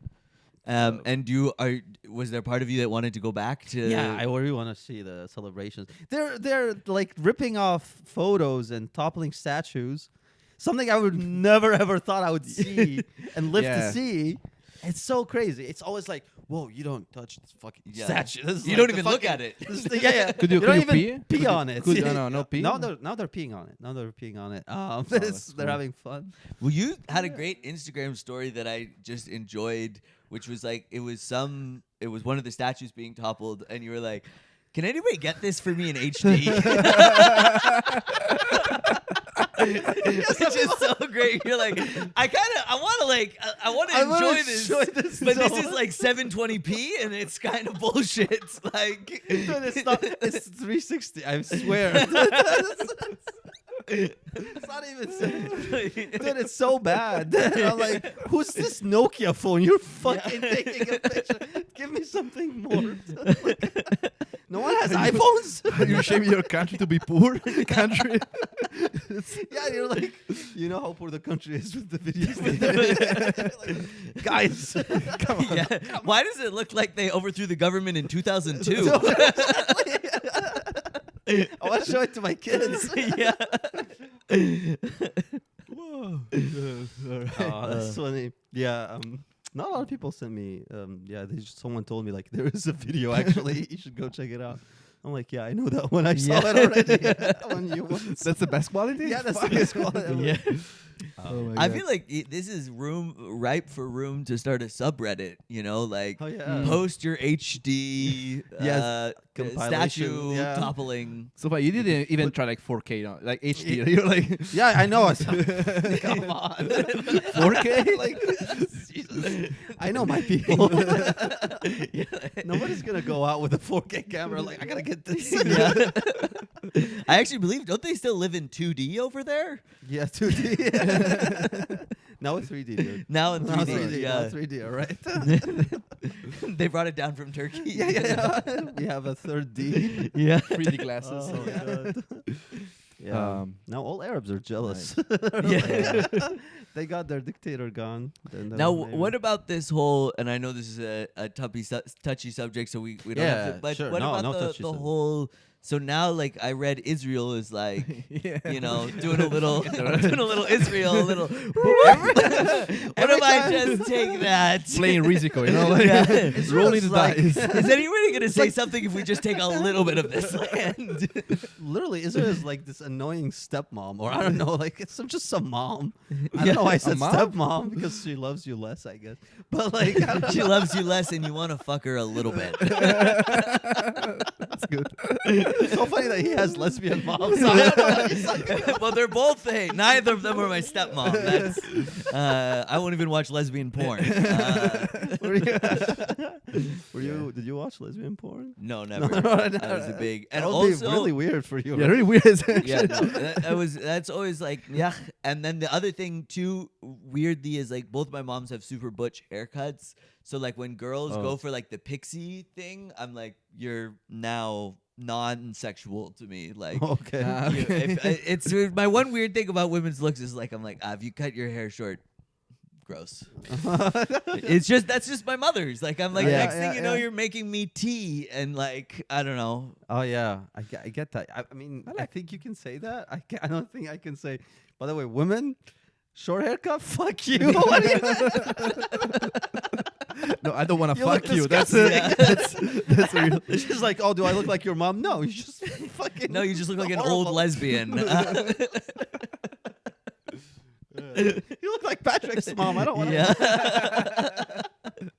C: And was there part of you that wanted to go back to?
A: Yeah, I really want to see the celebrations. They're like ripping off photos and toppling statues, something I would never ever thought I would see and live to see. It's so crazy. It's always like, whoa, you don't touch this fucking statue. This is
C: You
A: like
C: don't
A: the
C: even look
A: fucking-
C: at it.
A: this is the- yeah.
B: Could you,
A: don't
B: could you
A: even
B: pee?
A: pee on it.
B: No pee.
A: Now they're peeing on it. Now they're peeing on it.
B: that's
A: They're
B: cool.
A: having fun.
C: Well, you had a great Instagram story that I just enjoyed, which was like it was one of the statues being toppled, and you were like, "Can anybody get this for me in HD?" Which is so great. You're like, I want to enjoy this, but this is like 720p, and it's kind of bullshit. Like,
A: Dude, it's 360. I swear. It's not even. Dude, it's so bad. I'm like, who's this Nokia phone? You're fucking taking a picture. Give me something more. No one has iPhones.
B: Are you shaming your country to be poor? Country?
A: Yeah, you're like, you know how poor the country is with the videos. Like, guys, come on.
C: yeah. Why does it look like they overthrew the government in 2002?
A: I want to show it to my kids.
C: Yeah.
B: Whoa.
A: Oh, that's funny. Yeah, not a lot of people sent me. Someone told me like there is a video actually. You should go check it out. I'm like, yeah, I know that one. I saw it already. On you once.
B: That's the best quality?
A: Yeah, that's the best quality.
C: Yeah.
B: Oh my
C: I
B: God.
C: feel like this is ripe for room to start a subreddit. You know, like
A: Oh yeah.
C: post your HD
A: Yes, compilation,
C: statue
A: yeah.
C: toppling.
B: So far, you didn't even try like 4K, no? Like HD. You're like
A: Yeah, I know. Come on.
B: 4K?
A: Like, Jesus. I know my people. Nobody's gonna go out with a 4K camera. Like, I gotta get this.
C: Yeah. I actually believe, don't they still live in 2D over there?
A: Yeah, 2D. Now it's 3D, dude.
C: Now in 3D.
A: Now 3D.
C: Yeah.
A: Now 3D. All right.
C: They brought it down from Turkey.
A: Yeah. We have a third D.
C: Yeah.
B: 3D glasses.
A: Oh,
B: so, yeah.
A: God. Yeah. Now all Arabs are jealous.
C: Yeah.
A: They got their dictator gone. Then
C: Now,
A: maybe-
C: what about this whole? And I know this is a touchy subject, so we don't have
A: Yeah,
C: to. But
A: sure.
C: what
A: No,
C: about
A: no
C: the
A: touchy subject.
C: whole? So now, like I read, Israel is like,
B: Yeah.
C: you know, doing a little Israel, a little. What if I just take that?
B: Playing Riziko, you know? Like,
C: Yeah.
B: rolling the
A: like-
B: dice.
C: Is anybody gonna say something if we just take a little bit of this land?
A: Literally, Israel is like this annoying stepmom, or I don't know, like it's just some mom. I
C: Yeah.
A: don't know why I said
B: mom?
A: stepmom because she loves you less, I guess. But like, I don't
C: She
A: know.
C: loves you less, and you want to fuck her a little bit.
B: That's good.
A: It's so funny that he has lesbian moms. I don't know what he's like.
C: Well, they're both. Hey, neither of them are my stepmom. That's. I won't even watch lesbian porn.
A: Did you watch lesbian porn?
C: No, never.
A: No, no,
C: That was a big. And
A: That would
C: also,
A: be really weird for you.
B: Yeah, really weird.
C: yeah, no, that's always like yeah. And then the other thing too, weirdly, is like both my moms have super butch haircuts. So like when girls
A: Oh.
C: go for like the pixie thing, I'm like, you're now non-sexual to me. Like,
A: Okay.
C: it's my one weird thing about women's looks is like I'm like, if you cut your hair short, gross. That's just my mother's. Like I'm like
A: Yeah,
C: next thing
A: yeah,
C: you know,
A: yeah.
C: you're making me tea and like I don't know.
A: Oh yeah, I get that. I mean, I think you can say that. I don't think I can say. By the way, women, short haircut. Fuck you. What do you?
B: No, I don't want to
A: You look
B: fuck you.
A: disgusting.
B: That's real.
A: She's like, oh, do I look like your mom? No, you just fucking.
C: No, you just look like an
A: horrible.
C: old lesbian.
A: You look like Patrick's mom. I don't want to.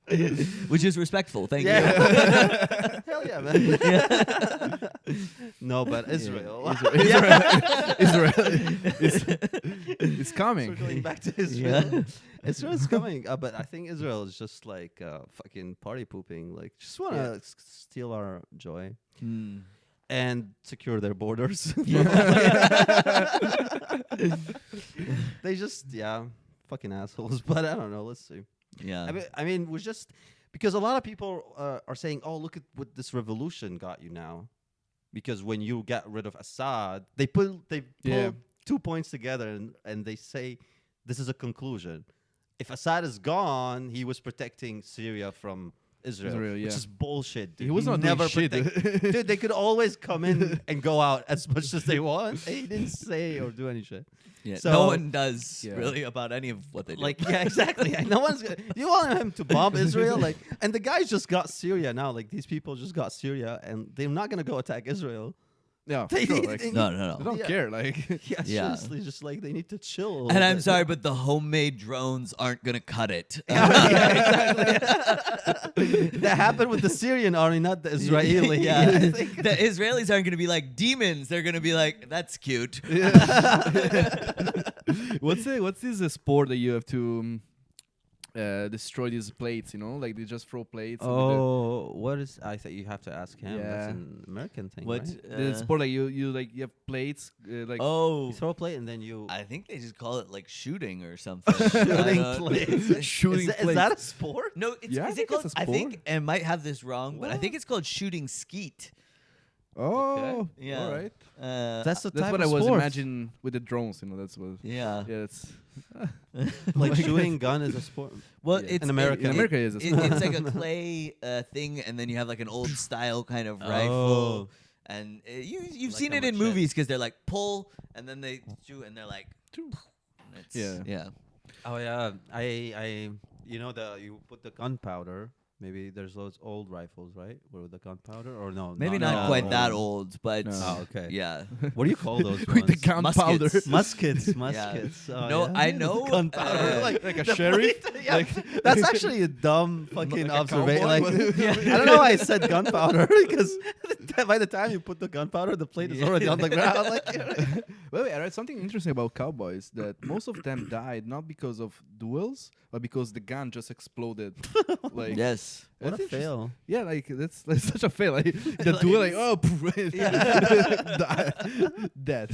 C: Yeah. Which is respectful. Thank you.
A: Yeah. Hell yeah, man. No, but Israel.
B: Israel is coming.
A: Circling back to Israel.
C: Yeah.
A: Israel's coming, but I think Israel is just like fucking party pooping. Like, just want to steal our joy
C: Hmm.
A: and secure their borders. They just, fucking assholes. But I don't know. Let's see.
C: Yeah.
A: I mean, we're just because a lot of people are saying, "Oh, look at what this revolution got you now," because when you got rid of Assad, they pull 2 points together and they say this is a conclusion. if Assad is gone, he was protecting Syria from Israel,
B: yeah.
A: which is bullshit, dude.
B: He was not doing
A: never
B: shit.
A: Dude, they could always come in and go out as much as they want. He didn't say or do any shit.
C: Yeah,
A: So-
C: no one does
B: Yeah.
C: really about any of what they do.
A: Like, yeah, exactly. No one's gonna, you want him to bomb Israel, like, and the guys just got Syria now. Like, these people just got Syria, and they're not gonna go attack Israel.
B: Yeah,
A: They
B: sure,
A: need-
B: like,
A: they
C: no,
B: they
C: no, no.
B: don't
A: Yeah.
B: care. Like,
A: Yeah,
C: Yeah.
A: seriously, just like they need to chill. a little
C: And I'm
A: bit.
C: sorry, but the homemade drones aren't gonna cut it.
A: Yeah, exactly. That happened with the Syrian army, not the Israeli.
C: Yeah.
A: I think.
C: The Israelis aren't gonna be like demons. They're gonna be like, that's cute.
B: what's this sport that you have to destroy these plates? You know, like they just throw plates. and
A: Oh, what is? I thought you have to ask him. That's
B: Yeah.
A: an American thing,
C: What?
A: right?
B: the sport like you have plates like
C: Oh,
A: You throw a plate and then you
C: I think they just call it like shooting or something.
A: shooting
C: I don't-
A: plates.
B: Shooting
A: Is that a sport?
C: No, it's,
B: Yeah, I
C: is it
B: think
C: called?
B: it's a
C: I think
B: sport.
C: I might have this wrong, but I think it's called shooting skeet.
B: oh
C: Yeah.
B: all right.
A: That's the
B: That's
A: type
B: what I
A: of
B: was
A: sport.
B: imagining with the drones. You know, that's what.
C: Yeah.
B: Yeah, it's
A: Like shooting gun is a sport.
C: Well,
B: Yeah.
C: it's
A: In America.
B: In America, it is a
C: it's
B: sport.
C: like a clay thing, and then you have like an old style kind of
A: Oh.
C: rifle, and you've
A: Like
C: seen
A: a
C: it in
A: machete.
C: movies because they're like pull, and then they shoot, and they're like, and it's,
B: Yeah.
C: yeah.
A: Oh yeah, I you know you put the gunpowder. Maybe there's those old rifles, right? With the gunpowder, or no?
C: Maybe
A: no,
C: not
A: no,
C: quite
A: no.
C: that old, but
B: No.
A: Oh, okay.
C: yeah.
A: What do you call those
B: with the
A: ones?
B: gunpowder.
C: Muskets.
A: Muskets. Oh,
C: No,
A: yeah.
C: I know,
A: Gunpowder,
C: like
B: a
A: the
B: sheriff?
A: plate- yeah,
B: Like-
A: that's actually a dumb fucking
B: Like a
A: observation.
B: cowboy?
A: Like, I don't know why I said gunpowder because by the time you put the gunpowder, the plate is already on the ground. Like,
B: Wait, I read something interesting about cowboys that most of them died not because of duels, but because the gun just exploded. Like,
C: Yes.
A: what a
B: That's interesting.
A: fail.
B: Yeah, like that's such a fail. Like the duel, like dead.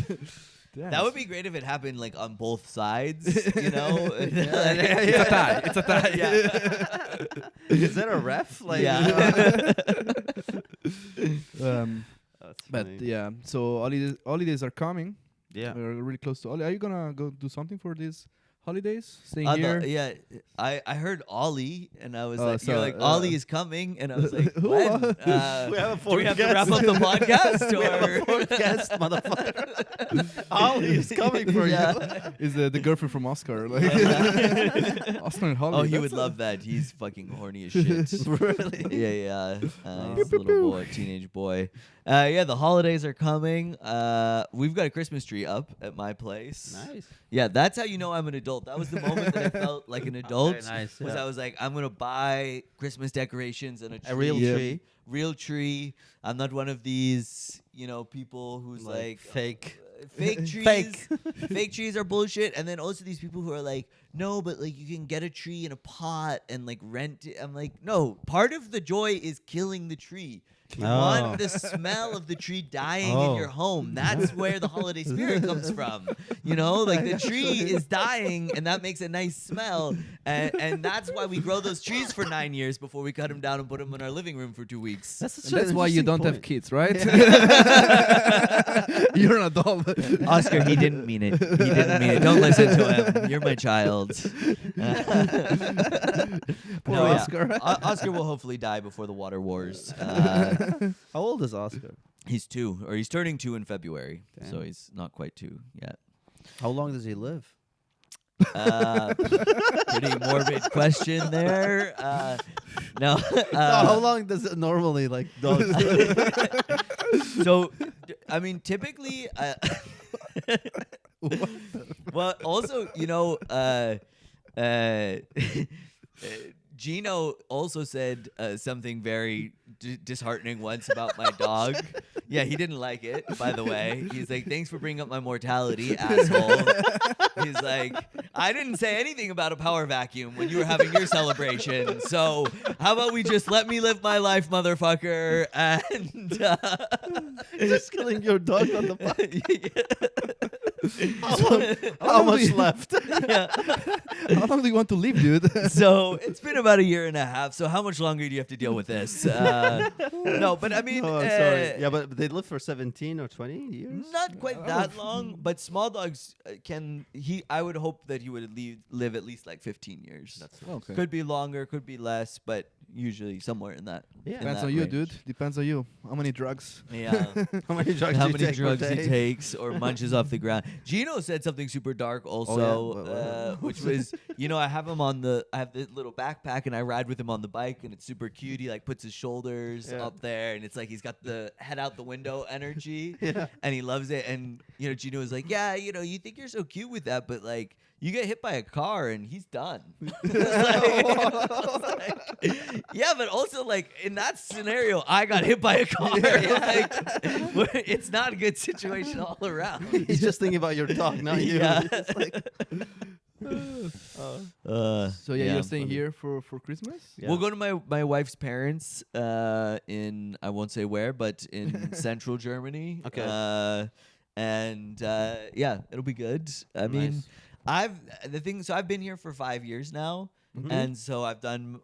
C: That would be great if it happened like on both sides, you know?
B: It's a tie. It's a tie.
A: Is that a ref? Like,
C: Yeah.
A: That's
B: But
A: funny.
B: yeah, so holidays are coming.
A: Yeah.
B: We're really close to holiday. Are you gonna go do something for these holidays? Staying
C: I
B: here?
C: thought- yeah, I heard Ollie, and I was
B: Oh,
C: like,
B: so,
C: you're like, Ollie is coming, and I was like,
B: Who?
C: when?
A: We have a
C: Do we
A: fourth
C: have
A: guest.
C: to wrap up the podcast?
A: We have a
C: Or
A: fourth guest, motherfucker. Ollie is coming for
C: Yeah.
A: you.
B: Is the girlfriend from Oscar? Like Oscar and Holly.
C: Oh, he
B: that's
C: would
B: a-
C: love that. He's fucking horny as shit.
A: Really?
C: Yeah.
A: Oh.
C: He's a little boy, teenage boy. Yeah, the holidays are coming. We've got a Christmas tree up at my place.
A: Nice.
C: Yeah, that's how you know I'm an adult. That was the moment that I felt like an adult.
A: Very nice.
C: Was
A: Yeah.
C: I was like, I'm gonna buy Christmas decorations and a tree.
A: A real
B: Yeah.
A: tree.
C: Real tree. I'm not one of these, people who's like
A: fake.
C: fake trees.
A: Fake.
C: Fake trees are bullshit. And then also these people who are like, no, but like you can get a tree in a pot and like rent it. I'm like, no, part of the joy is killing the tree. You
A: Oh.
C: want the smell of the tree dying in
A: Oh.
C: your home. That's where the holiday spirit comes from. Like the tree is dying and that makes a nice smell. And that's why we grow those trees for 9 years before we cut them down and put them in our living room for 2 weeks.
A: That's, such
B: And
A: an
B: that's why you
A: interesting
B: don't have
A: point.
B: kids, right? You're an adult.
C: Oscar, he didn't mean it. He didn't mean it. Don't listen to him. You're my child.
B: Poor
C: No, yeah.
B: Oscar.
C: Oscar will hopefully die before the water wars.
A: How old is Oscar?
C: He's 2, or he's turning 2 in February, so
A: Damn.
C: he's not quite 2 yet.
A: How long does he live?
C: Pretty morbid question there. No.
A: How long does it normally dogs live?
C: So, I mean, typically, well, also, Gino also said something very disheartening once about my dog. Yeah, he didn't like it, by the way. He's like, thanks for bringing up my mortality, asshole. He's like, I didn't say anything about a power vacuum when you were having your celebration. So how about we just let me live my life, motherfucker? And
A: Just killing your dog on the podcast. How much left?
C: Yeah.
B: How long do you want to live, dude?
C: So it's been about a year and a half. So how much longer do you have to deal with this? No, but I mean,
A: No, I'm sorry. Yeah, but they live for 17 or 20 years.
C: not quite that long. But small dogs can. I would hope that he would live at least like 15 years.
A: That's
B: Okay.
C: Could be longer, could be less, but usually somewhere in that.
A: Yeah.
C: in
B: Depends
C: that
B: on you,
C: range.
B: dude. Depends on you. How many drugs?
C: Yeah.
A: How many drugs?
C: How
A: do you
C: many
A: take per
C: drugs he
A: day?
C: takes or munches off the ground. Gino said something super dark also,
A: What?
C: which was, I have this little backpack and I ride with him on the bike and it's super cute. He like puts his shoulders
A: Yeah.
C: up there and it's like he's got the head out the window energy
A: Yeah.
C: and he loves it. And, Gino was like, yeah, you think you're so cute with that, but like, you get hit by a car and he's done. Yeah, but also like in that scenario, I got hit by a car. Like, it's not a good situation all around.
A: He's just thinking about your dog, not you.
C: Yeah.
A: It's like,
B: So yeah, you're staying here for Christmas?
A: Yeah.
C: We'll go to my wife's parents in, I won't say where, but in central Germany.
A: Okay.
C: Yeah, it'll be good. I mean,
A: Nice.
C: I've been here for 5 years now.
A: Mhm.
C: And so I've done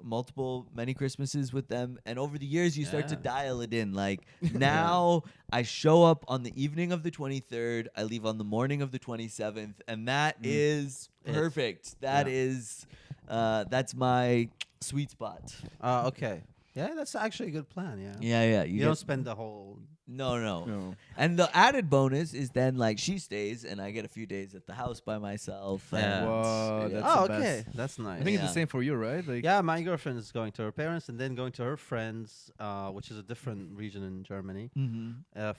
C: many Christmases with them. And over the years, you start to
A: Yeah.
C: dial it in. Like now I show up on the evening of the 23rd. I leave on the morning of the 27th. And that is
A: It.
C: perfect. That
A: Yeah.
C: is, that's my sweet spot.
A: Okay. Yeah, that's actually a good plan. Yeah.
C: Yeah.
A: You don't spend the whole.
C: No.
B: No.
C: And the added bonus is then like she stays and I get a few days at the house by myself.
A: Yeah.
C: And,
B: Wow,
C: yeah.
B: that's
A: Oh,
B: the
A: okay.
B: best.
A: That's nice.
B: I think it's
C: Yeah.
B: the same for you, right? Like,
A: Yeah, my girlfriend is going to her parents and then going to her friends, which is a different region in Germany,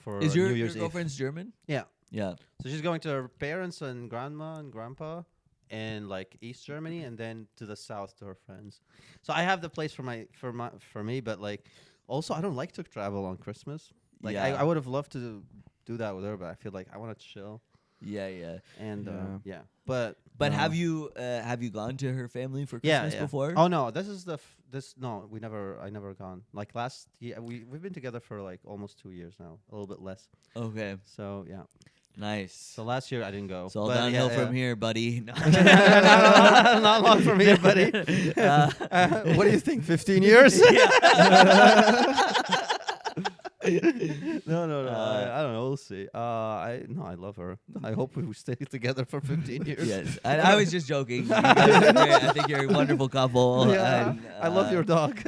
A: for
C: Is
A: New
C: your
A: Year's Eve.
C: girlfriend's German?
A: Yeah.
C: Yeah.
A: So she's going to her parents and grandma and grandpa in like East Germany, and then to the south to her friends. So I have the place for me, but like also I don't like to travel on Christmas. Like
C: Yeah.
A: I would have loved to do that with her, but I feel like I want to chill
C: Yeah.
A: and
B: Yeah.
A: But
C: But
B: No.
C: have you gone to her family for
A: yeah,
C: Christmas
A: yeah.
C: before?
A: Oh no, this is no, I never gone. Like last year we've been together for like almost 2 years now, a little bit less.
C: Okay.
A: So yeah.
C: Nice.
A: So last year I didn't go.
C: It's all
A: but
C: downhill
A: yeah,
C: from here, buddy. No.
A: not long from here, buddy. What do you think? 15 years? No. I don't know. We'll see. I love her. I hope we stay together for 15 years.
C: Yes. I was just joking. You guys are great. I think you're a wonderful couple.
A: Yeah.
C: And,
A: I love your dog.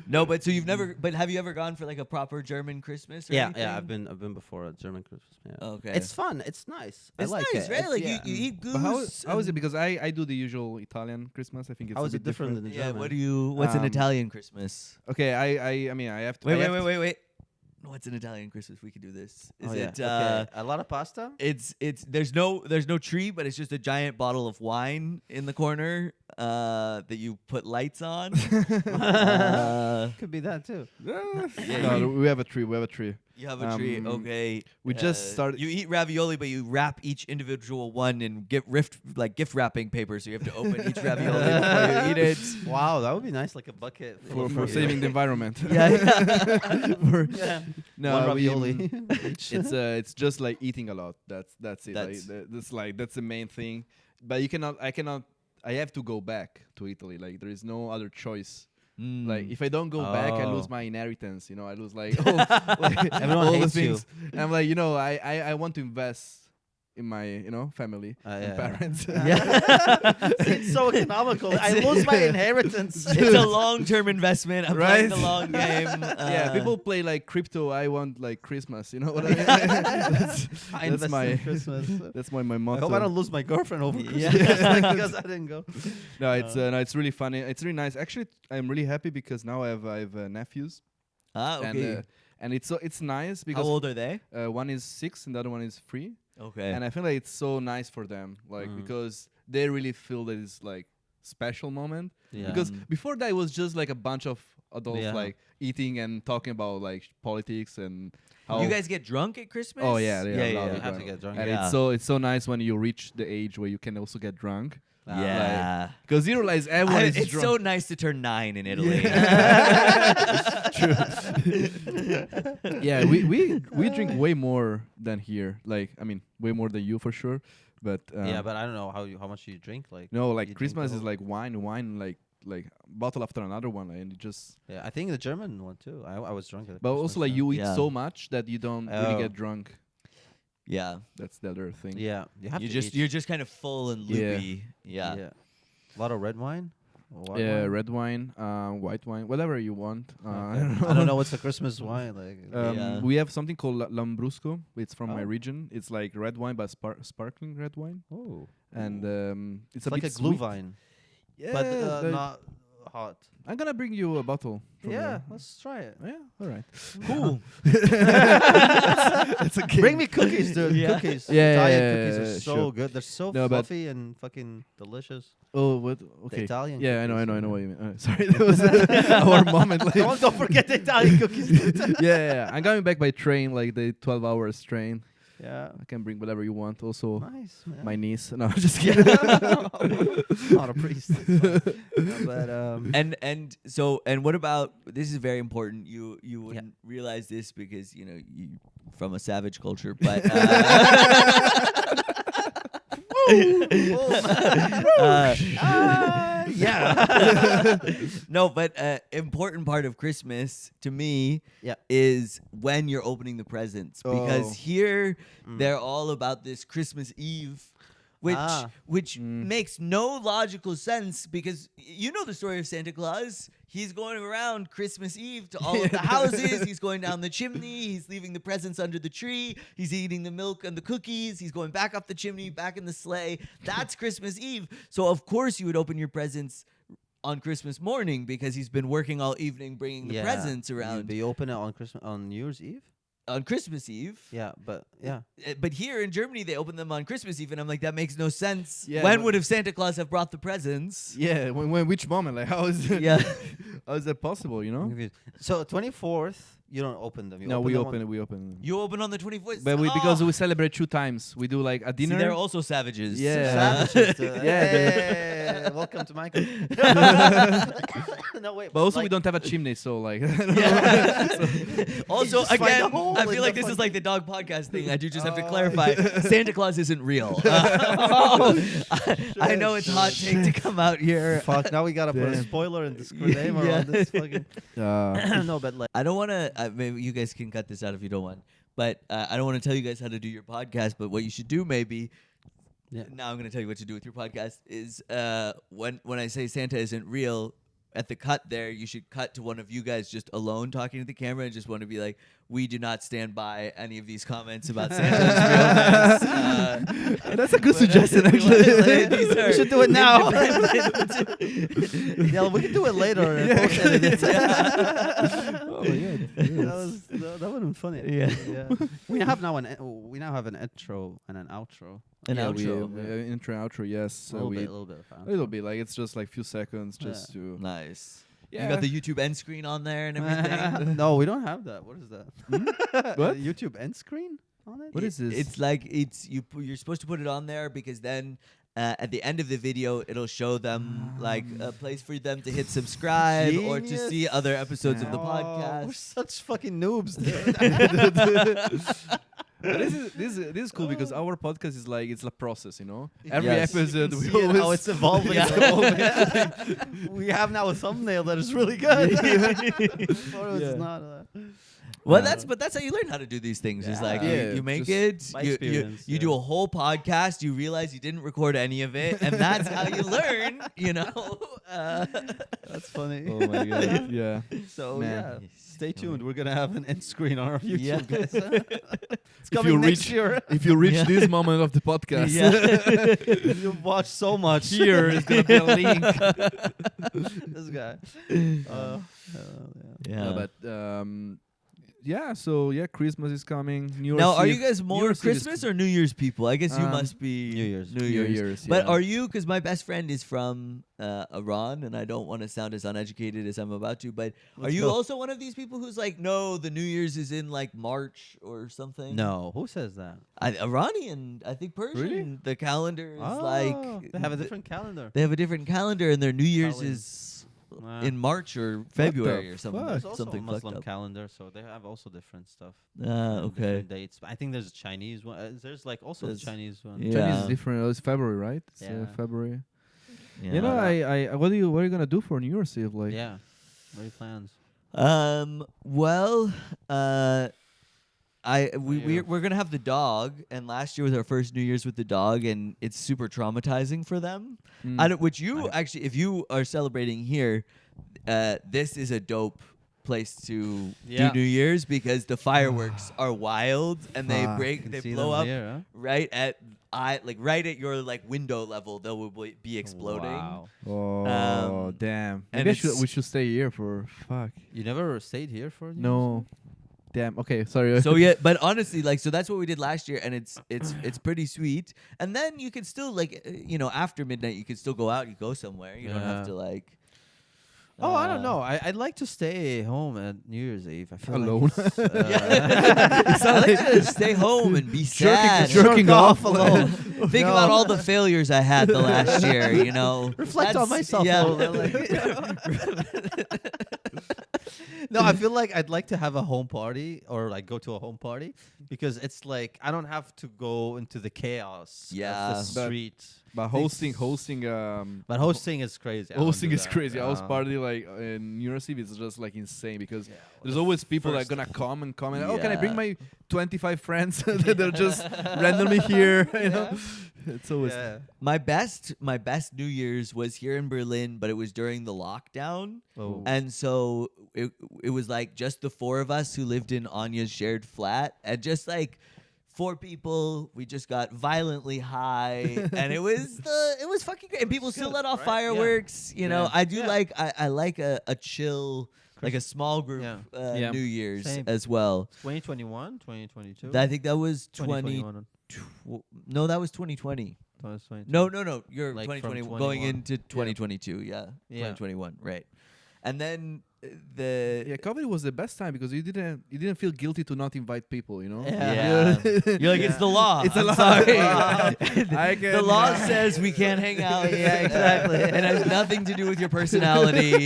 C: No, but so you've never. But have you ever gone for like a proper German Christmas? Or anything?
A: I've been before at German Christmas. Yeah.
C: Okay.
A: It's fun. It's nice.
C: It's
A: I like
C: nice,
A: it.
C: right?
A: It's-
C: Like
A: yeah.
C: you eat goose.
B: but how is it?
C: and-
B: Because I do the usual Italian Christmas. I think it's
A: How
B: a
A: is
B: bit
A: it different than the
C: Yeah.
A: German?
C: What's an
B: Um,
C: Italian Christmas?
B: Okay, I mean I have to.
C: Wait. What's an Italian Christmas? We could do this. Is
A: Oh, yeah.
C: it?
A: Okay. A lot of pasta?
C: It's there's no tree, but it's just a giant bottle of wine in the corner that you put lights on.
A: Could be that too.
B: No, we have a tree.
C: You have a tree,
B: Um,
C: okay?
B: we just started-
C: You eat ravioli, but you wrap each individual one in gift wrapping paper, so you have to open each ravioli before you eat it.
A: Wow, that would be nice, like a bucket
B: for saving the environment.
C: Yeah.
A: Yeah.
B: No,
A: One
B: we,
A: ravioli.
B: it's just like eating a lot. That's it.
C: That's-
B: That's the main thing. But I have to go back to Italy. Like there is no other choice. Like if I don't go back, I lose
A: Oh.
B: my inheritance. I lose like, like
A: Everyone
B: all the
A: hates you.
B: things. And I'm like, I want to invest in my family and
A: Yeah.
B: parents.
A: It's so economical. I lose my inheritance.
C: It's a long-term investment. I'm playing
B: Right?
C: the long game.
B: Yeah, people play like crypto. I want like Christmas. You know what I mean? that's
A: I
B: that's
A: invest
B: my
A: in Christmas.
B: that's my
A: I
B: motto.
A: hope I don't lose my girlfriend over
C: Yeah.
A: Christmas because I didn't go.
B: No, it's really funny. It's really nice. Actually, I'm really happy because now I have nephews,
C: Okay.
B: and it's nice
C: How
B: because
C: old are they?
B: one is 6 and the other one is 3,
C: Okay.
B: and I feel like it's so nice for them, like because they really feel that it's like special moment.
A: Yeah.
B: Because before that it was just like a bunch of adults
A: Yeah.
B: like eating and talking about like politics and how
C: You guys get drunk at Christmas?
B: Oh, yeah,
A: you
B: love
A: have
B: it.
A: to get drunk.
B: and
C: Yeah.
B: it's so nice when you reach the age where you can also get drunk.
C: Yeah.
B: Because you realize everyone is
C: It's
B: drunk.
C: so nice to turn 9 in Italy.
B: Yeah, we drink way more than here. Like, I mean, way more than you for sure. But
A: Yeah, but I don't know how much you drink. Like
B: no,
A: you
B: like
A: drink
B: Christmas
A: the
B: is
A: whole-
B: like wine, like bottle after another one, and you just.
A: Yeah, I think the German one too. I was drunk. At
B: But
A: Christmas
B: also, like,
A: time.
B: you eat
C: Yeah.
B: so much that you don't really
A: Oh.
B: get drunk.
C: Yeah.
B: That's the other thing.
A: Yeah, you have
C: You
A: to
C: just
A: eat.
C: you're just kind of full and
B: Yeah.
C: loopy. Yeah.
A: A lot of red wine. Or white
B: Yeah,
A: wine?
B: red wine, white wine, whatever you want. I
A: Okay.
B: don't know.
A: I don't know what's a Christmas wine like.
C: Yeah.
B: We have something called Lambrusco. It's from my
A: Oh.
B: region. It's like red wine, but sparkling red wine.
A: Oh,
B: And it's
A: it's
B: a
A: like
B: bit
A: a glue
B: sweet.
A: vine,
B: Yeah,
A: but not hot.
B: I'm gonna bring you a bottle. From
A: Yeah,
B: there.
A: let's try it.
B: Yeah. All right.
C: Cool.
B: That's okay.
A: Bring me cookies, dude.
C: Yeah.
A: Cookies.
B: Yeah,
A: Italian
B: yeah,
A: cookies
B: yeah,
A: are
B: yeah,
A: so
B: sure.
A: good. They're so
B: No, but-
A: fluffy and fucking delicious.
B: Oh, what? Okay.
A: Italian
B: Yeah, I know
A: cookies are
B: what
A: good.
B: you mean. Sorry, that was our moment. Like,
A: Don't forget the Italian cookies.
B: yeah. I'm coming back by train, like the 12 hours train.
A: Yeah.
B: I can bring whatever you want. Also,
A: Nice, man.
B: my niece. No, I'm just kidding.
A: Not a priest. But
C: And so what about this is very important. You wouldn't realize this because you from a savage culture, but yeah. No, but important part of Christmas to me
A: Yeah.
C: is when you're opening the presents because
B: Oh.
C: here they're all about this Christmas Eve. Which
B: Mm.
C: makes no logical sense because you know the story of Santa Claus. He's going around Christmas Eve to all of the houses. He's going down the chimney. He's leaving the presents under the tree. He's eating the milk and the cookies. He's going back up the chimney, back in the sleigh. That's Christmas Eve. So of course you would open your presents on Christmas morning because he's been working all evening bringing the presents around.
A: You open it on New Year's Eve.
C: On Christmas Eve.
A: Yeah, but yeah.
C: But here in Germany, they open them on Christmas Eve, and I'm like, that makes no sense.
B: Yeah,
C: when
B: but-
C: would have Santa Claus have brought the presents?
B: Yeah, when which moment? Like, how is
C: Yeah.
B: how is that possible? You
A: I'm
B: know?
A: confused. So 24th, you don't open them. You
B: No, we
A: them
B: open
A: on-
B: it. We open it.
C: You open on the 24th?
B: But because
C: Oh.
B: we celebrate 2 times. We do like a
C: See,
B: dinner.
C: they're also savages.
B: Yeah.
A: Savages, dude.
B: Yeah,
A: Hey, welcome to my country. No wait.
B: but also we
A: like-
B: don't have a chimney, so like.
C: Also,
A: just find a
C: again,
A: hole
C: I
A: in
C: feel
A: the
C: like this is
A: fucking-
C: like the dog podcast thing. I do just have to
A: Oh,
C: clarify. Santa Claus isn't real. I know it's hot take to come out here.
A: Fuck. Now we gotta put a
B: Damn.
A: spoiler and disclaimer
C: Yeah.
A: on this fucking. No, but like.
C: I don't want to. Maybe you guys can cut this out if you don't want. But I don't want to tell you guys how to do your podcast. But what you should do, maybe.
A: Yeah.
C: Now I'm going to tell you what to do with your podcast. Is when I say Santa isn't real, at the cut there, you should cut to one of you guys just alone talking to the camera and just want to be like, we do not stand by any of these comments about Santa's realness.
B: That's a good
C: but,
B: suggestion,
C: we
B: actually.
C: wanna-
A: We should do it now.
C: independent.
A: Yeah, we can do it later. and
B: Yeah.
A: post-edit it.
B: Oh my god.
A: that would have been funny.
C: Yeah.
A: We now have an intro and an outro.
C: An
B: Yeah,
C: outro.
B: we, intro, outro, yes.
A: A little bit.
B: A little bit, like it's just like few seconds, just to.
C: Nice.
B: Yeah.
C: You got the YouTube end screen on there and everything.
A: No, we don't have that. What is that?
B: What?
A: YouTube end screen on it?
B: What is this?
C: It's like you're supposed to put it on there because then at the end of the video it'll show them like a place for them to hit subscribe or to
A: Genius.
C: see other episodes of the
A: Oh,
C: podcast.
A: we're such fucking noobs, dude.
B: But this is cool because our podcast is like it's a process, you know. Every
C: Yes.
B: episode we
A: See it,
B: always
A: how it's evolving.
C: Yeah.
A: We have now a thumbnail that is really good. Before
B: Yeah.
A: it's not.
C: Well, that's how you learn how to do these things. Is like
B: Yeah,
C: you make
B: just
C: it,
A: by
C: you
A: experience,
C: do
A: yeah.
C: a whole podcast, you realize you didn't record any of it, and that's how you learn. You know.
A: That's funny.
B: Oh my god. Yeah.
A: So
B: Man.
A: yeah, stay tuned. We're gonna have an end screen on our YouTube,
C: Yeah.
A: guys. It's
B: If
A: coming
B: you
A: next
B: reach-
A: year.
B: If you reach
C: Yeah.
B: this moment of the podcast,
A: You've watched so much.
B: here is gonna be a link.
A: This guy.
C: Yeah.
B: No, but Christmas is coming. New Year's
C: Now, are
B: Eve.
C: you guys
B: New
C: more
B: Year's Eve is
C: Christmas or New Year's people? I guess you must be
A: New Year's.
C: New
B: New
C: Year's.
B: Year's,
C: But
B: yeah.
C: are you? Because my best friend is from Iran, and I don't want to sound as uneducated as I'm about to. But are you
A: go.
C: also one of these people who's like, no, the New Year's is in like March or something?
A: No, who says that?
C: Iranian, I think Persian.
B: Really?
C: The calendar is
A: Oh,
C: like
A: they have a different calendar.
C: They have a different calendar, and their New Year's
A: Halloween.
C: is
A: In
C: in March or February or something.
B: fuck?
A: There's also
C: Something
A: a Muslim
C: fucked up.
A: calendar, so they have also different stuff.
C: Okay.
A: Different dates. I think there's a Chinese one. There's like also
C: There's-
A: the Chinese one.
C: Yeah.
B: Chinese is different. It's February, right? It's
A: Yeah.
B: February.
C: Yeah.
B: You know, what are you gonna do for New Year's Eve? Like,
A: Yeah. What are your plans?
C: Well,
A: you?
C: we're gonna have the dog, and last year was our first New Year's with the dog, and it's super traumatizing for them. Which you actually, if you are celebrating here, this is a dope place to
A: Yeah.
C: do New Year's because the fireworks are wild and they
B: Fuck.
C: break,
A: Can
C: they
A: see
C: blow
A: them
C: up
A: here, huh?
C: right at right at your like window level. They will be exploding.
A: Wow.
B: Oh damn!
C: and
B: Maybe
C: it's-
B: we should stay here for fuck.
A: You never stayed here for New
B: No, damn. Okay, sorry.
C: So yeah, but honestly, like, so that's what we did last year, and it's pretty sweet. And then you can still like, after midnight, you can still go out. You go somewhere. You don't have
A: Yeah.
C: to like.
A: Oh, I don't know. I'd like to stay home at New Year's Eve. I feel
B: Alone.
A: Like
C: I like to stay home and be sad.
B: jerking off
A: alone.
C: Think about all the failures I had the last year.
A: Reflect on
C: That's-
A: myself
C: yeah.
A: a little bit. No, I feel like I'd like to have a home party or like go to a home party because it's like I don't have to go into the chaos
C: Yeah.
A: of the
B: But-
A: street.
B: But hosting,
A: But hosting is crazy. I don't
B: hosting
A: do
B: is
A: that.
B: crazy. House party like in New Year's Eve is just like insane because
A: Yeah,
B: there's
A: the
B: always people that are
A: first-
B: gonna come and oh, can I bring
C: Yeah.
B: my 25 friends that are just randomly here? You know, it's always
A: Yeah.
C: My best New Year's was here in Berlin, but it was during the lockdown.
A: Oh.
C: And so it was like just the four of us who lived in Anya's shared flat, and just like 4 people, we just got violently high, and it was fucking great. And people still let off
A: right?
C: fireworks. You know,
A: Yeah.
C: I do
A: Yeah.
C: like I like a chill, like a small group
A: Yeah.
B: Yeah.
C: New Year's
A: Same.
C: as well.
A: 2021, 2022.
C: I think that was
A: 2021.
C: No, that was 2020.
A: 2022.
C: No, you're
A: Like from
C: 2020 going
A: 21.
C: into 2022. Yeah,
A: Yeah.
C: 2021, right? And then
B: yeah. COVID was the best time because you didn't feel guilty to not invite people. You know.
C: Yeah. You're like, it's the law.
B: It's a
C: I'm
B: law.
C: sorry.
B: I
C: The
B: can-
C: law says we can't hang out.
A: Yeah, exactly.
C: It has nothing to do with your personality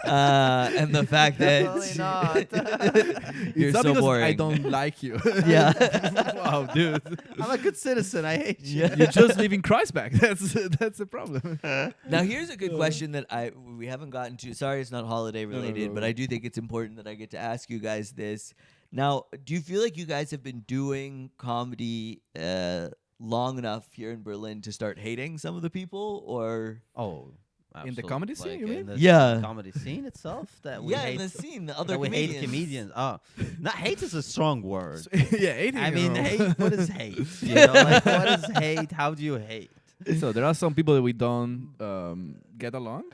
C: and the fact
A: Definitely
C: that
A: not.
C: you're
B: It's not
C: so
B: because
C: boring.
B: I don't like you.
C: Yeah.
B: Wow, dude.
A: I'm a good citizen. I hate you.
C: Yeah.
B: You just live in Kreisberg. That's the problem.
C: Now here's a good question that we haven't gotten to. Sorry, it's not holiday related,
B: no,
C: but
B: no.
C: I do think it's important that I get to ask you guys this. Now, do you feel like you guys have been doing comedy long enough here in Berlin to start hating some of the people, or
A: Oh,
B: In the
A: absolutely.
B: comedy scene, you
A: in
B: mean?
A: the
C: Yeah.
A: comedy scene itself that we
C: yeah,
A: hate.
C: in the scene, the other
A: that we
C: comedians.
A: hate comedians. Oh, not hate is a strong word.
B: Yeah, 18
A: I mean,
B: year old.
A: hate. What is hate? You know, like what is hate? How do you hate?
B: So there are some people that we don't get along.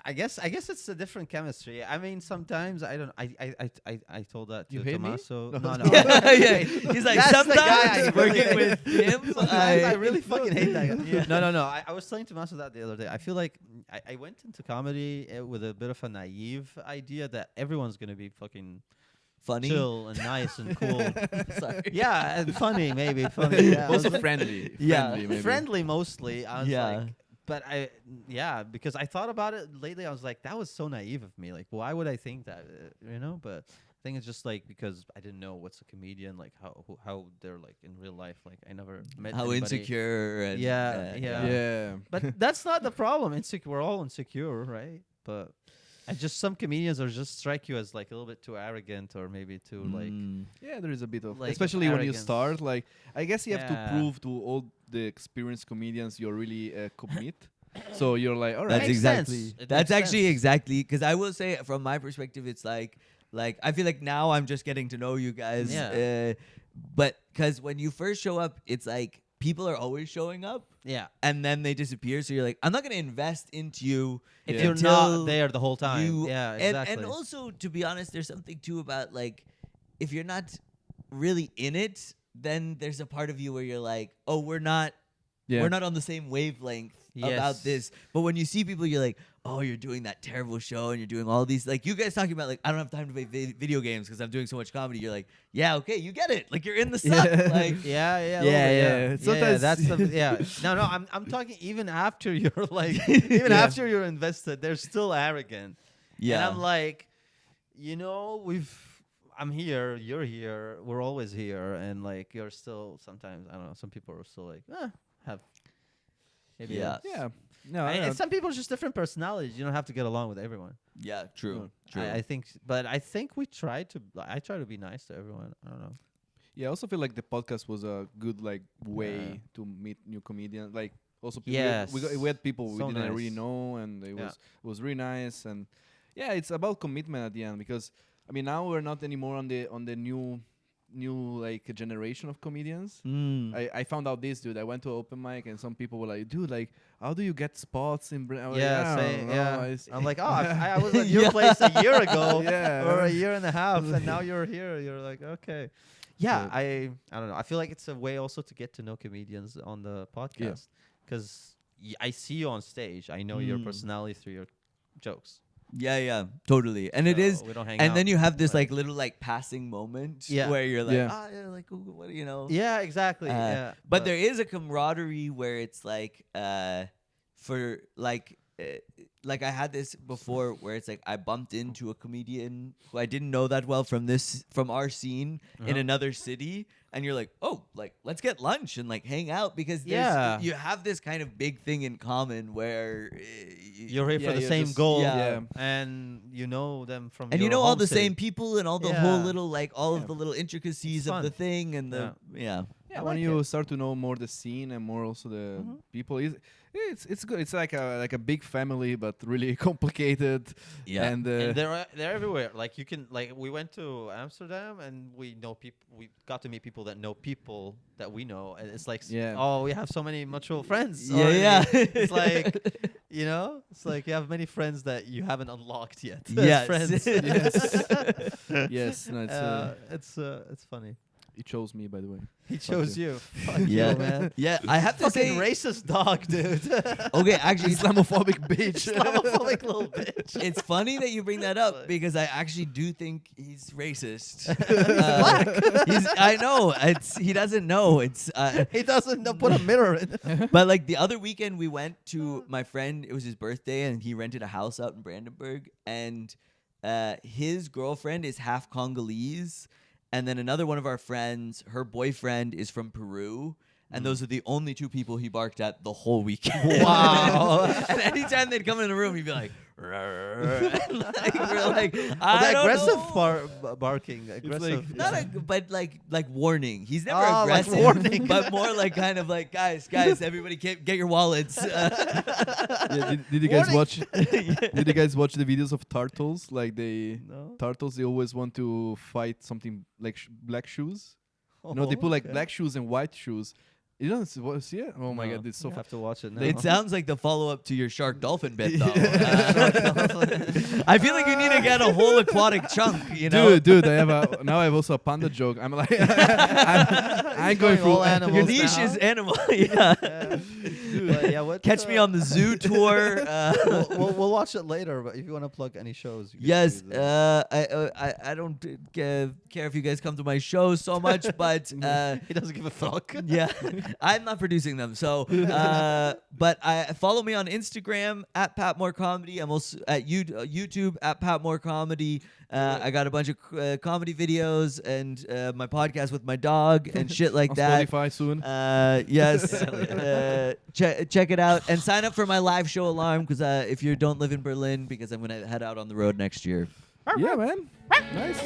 A: I guess it's a different chemistry. I mean, sometimes I don't. I told that to
B: You hate me?
A: Tommaso.
B: No.
A: No, no.
C: Yeah, he's like,
A: That's the guy I
C: sometimes
A: really
C: working
A: hate.
C: with him.
A: Sometimes I really fucking hate that guy.
C: Yeah.
A: No. I was telling Tommaso that the other day. I feel like I went into comedy with a bit of a naive idea that everyone's gonna be fucking
C: Funny.
A: chill and nice and cool.
C: Sorry.
A: Yeah, and funny maybe. Funny. Yeah.
B: Also friendly.
C: Yeah.
B: Friendly, maybe.
A: Friendly mostly. I was
C: Yeah.
A: like, but because I thought about it lately. I was like, that was so naive of me. Like, why would I think that? But I think it's just like because I didn't know what's a comedian, like how they're like in real life. Like I never met
C: How
A: anybody.
C: insecure. And,
A: Yeah, yeah.
B: Yeah.
A: But that's not the problem. We're all insecure, right? But some comedians are just strike you as like a little bit too arrogant or maybe too like.
C: Mm.
B: Yeah, there is a bit of,
A: Like,
B: especially when you
A: arrogance.
B: start. Like, I guess you have
A: Yeah.
B: to prove to all the experienced comedians you're really commit. So you're like, all right.
C: That's
A: Makes
C: exactly.
A: sense. It
C: That's
A: makes
C: actually
A: sense.
C: exactly because I will say from my perspective, it's like I feel like now I'm just getting to know you guys.
A: Yeah.
C: But because when you first show up, it's like people are always showing up
A: Yeah.
C: and then they disappear. So you're like, I'm not gonna invest into you
A: If
B: Yeah.
A: you're
C: until
A: not there the whole time.
C: you-
A: Yeah,
C: and
A: exactly.
C: also, to be honest, there's something too about like if you're not really in it, then there's a part of you where you're like, oh, we're not on the same wavelength about this. But when you see people, you're like, oh, you're doing that terrible show and you're doing all these, like you guys talking about like, I don't have time to play video games because I'm doing so much comedy. You're like, yeah, okay, you get it. Like you're in the sun. Like,
B: yeah. Sometimes
A: that's no. I'm talking even after you're like, even after you're invested, they're still arrogant.
C: yeah.
A: And I'm like, I'm here, you're here, we're always here, and like you're still sometimes, I don't know, some people are still like, have maybe
C: Yeah.
B: No,
A: and some people are just different personalities. You don't have to get along with everyone.
C: Yeah, true.
A: I think, but I think I try to be nice to everyone. I don't know.
B: Yeah, I also feel like the podcast was a good like way to meet new comedians. Like also people we had people we didn't really know, and it was really nice. And yeah, it's about commitment at the end, because I mean now we're not anymore on the new like generation of comedians. I found out this, dude. I went to an open mic and some people were like, dude, like how do you get spots in I'm
A: like, oh, I was at your place a year ago or a year and a half, and now you're here. You're like, okay. Yeah, I don't know. I feel like it's a way also to get to know comedians on the podcast, because I see you on stage. I know your personality through your jokes.
C: Yeah, totally. And it is,
A: we don't hang
C: and
A: out,
C: then you have this like little like passing moment where you're like, like what do you know?
A: Yeah, exactly.
C: But there is a camaraderie where it's like, for like I had this before where it's like I bumped into a comedian who I didn't know that well from our scene in another city, and you're like, oh, like let's get lunch and like hang out, because you have this kind of big thing in common where
A: you're here for the same goal, and you know them from
C: and
A: your
C: you know
A: home
C: all the
A: city.
C: same people and all the whole little like all of the little intricacies of the thing and the
B: when you start to know more the scene and more also the people, it's good. It's like a big family, but really complicated.
C: Yeah,
A: and they're everywhere. Like you can, like we went to Amsterdam and we know people. We got to meet people that know people that we know, and it's like, oh, we have so many mutual friends. It's like, it's like you have many friends that you haven't unlocked yet.
C: Yes.
A: Friends.
B: Yes. No,
A: it's funny.
B: He chose me, by the way.
A: He chose you. Fuck
C: Yeah,
A: you, man.
C: Yeah, I have to say,
A: Fucking racist dog, dude.
C: Okay, actually,
B: Islamophobic bitch.
A: Islamophobic little bitch.
C: it's funny that you bring that up because I actually do think he's racist.
A: Black.
C: I know. He doesn't know.
A: He doesn't put a mirror in.
C: But like the other weekend, we went to my friend. It was his birthday, and he rented a house out in Brandenburg. And his girlfriend is half Congolese. And then another one of our friends, her boyfriend is from Peru. And those are the only two people he barked at the whole weekend.
A: Wow.
C: And anytime they'd come in the room, he'd be like, like we're like,
A: aggressive barking. Aggressive.
C: But like warning. He's never
A: like
C: aggressive,
A: warning.
C: but more like kind of like, guys, everybody get your wallets.
B: Did you guys watch? Did you guys watch the videos of turtles? Like turtles, they always want to fight something like black shoes. No, they put like black shoes and white shoes. You don't see it? Oh my god, it's so.
A: You have to watch it now.
C: It sounds like the follow-up to your shark dolphin bit, though. I feel like you need to get a whole aquatic chunk. You know,
B: dude. I have also a panda joke. I'm like, I'm going through
A: all animals.
C: Your niche is animal. Catch me on the zoo tour.
A: We'll watch it later. But if you want to plug any shows,
C: yes. I don't care if you guys come to my shows so much, but
A: he doesn't give a fuck.
C: Yeah. I'm not producing them, so but follow me on Instagram at Patmore Comedy. I'm also at YouTube at Patmore Comedy. I got a bunch of comedy videos and my podcast with my dog and shit like
B: on
C: that.
B: Spotify soon.
C: Yes, check it out and sign up for my live show Alarm, because if you don't live in Berlin, because I'm gonna head out on the road next year.
B: Yeah, man. Nice.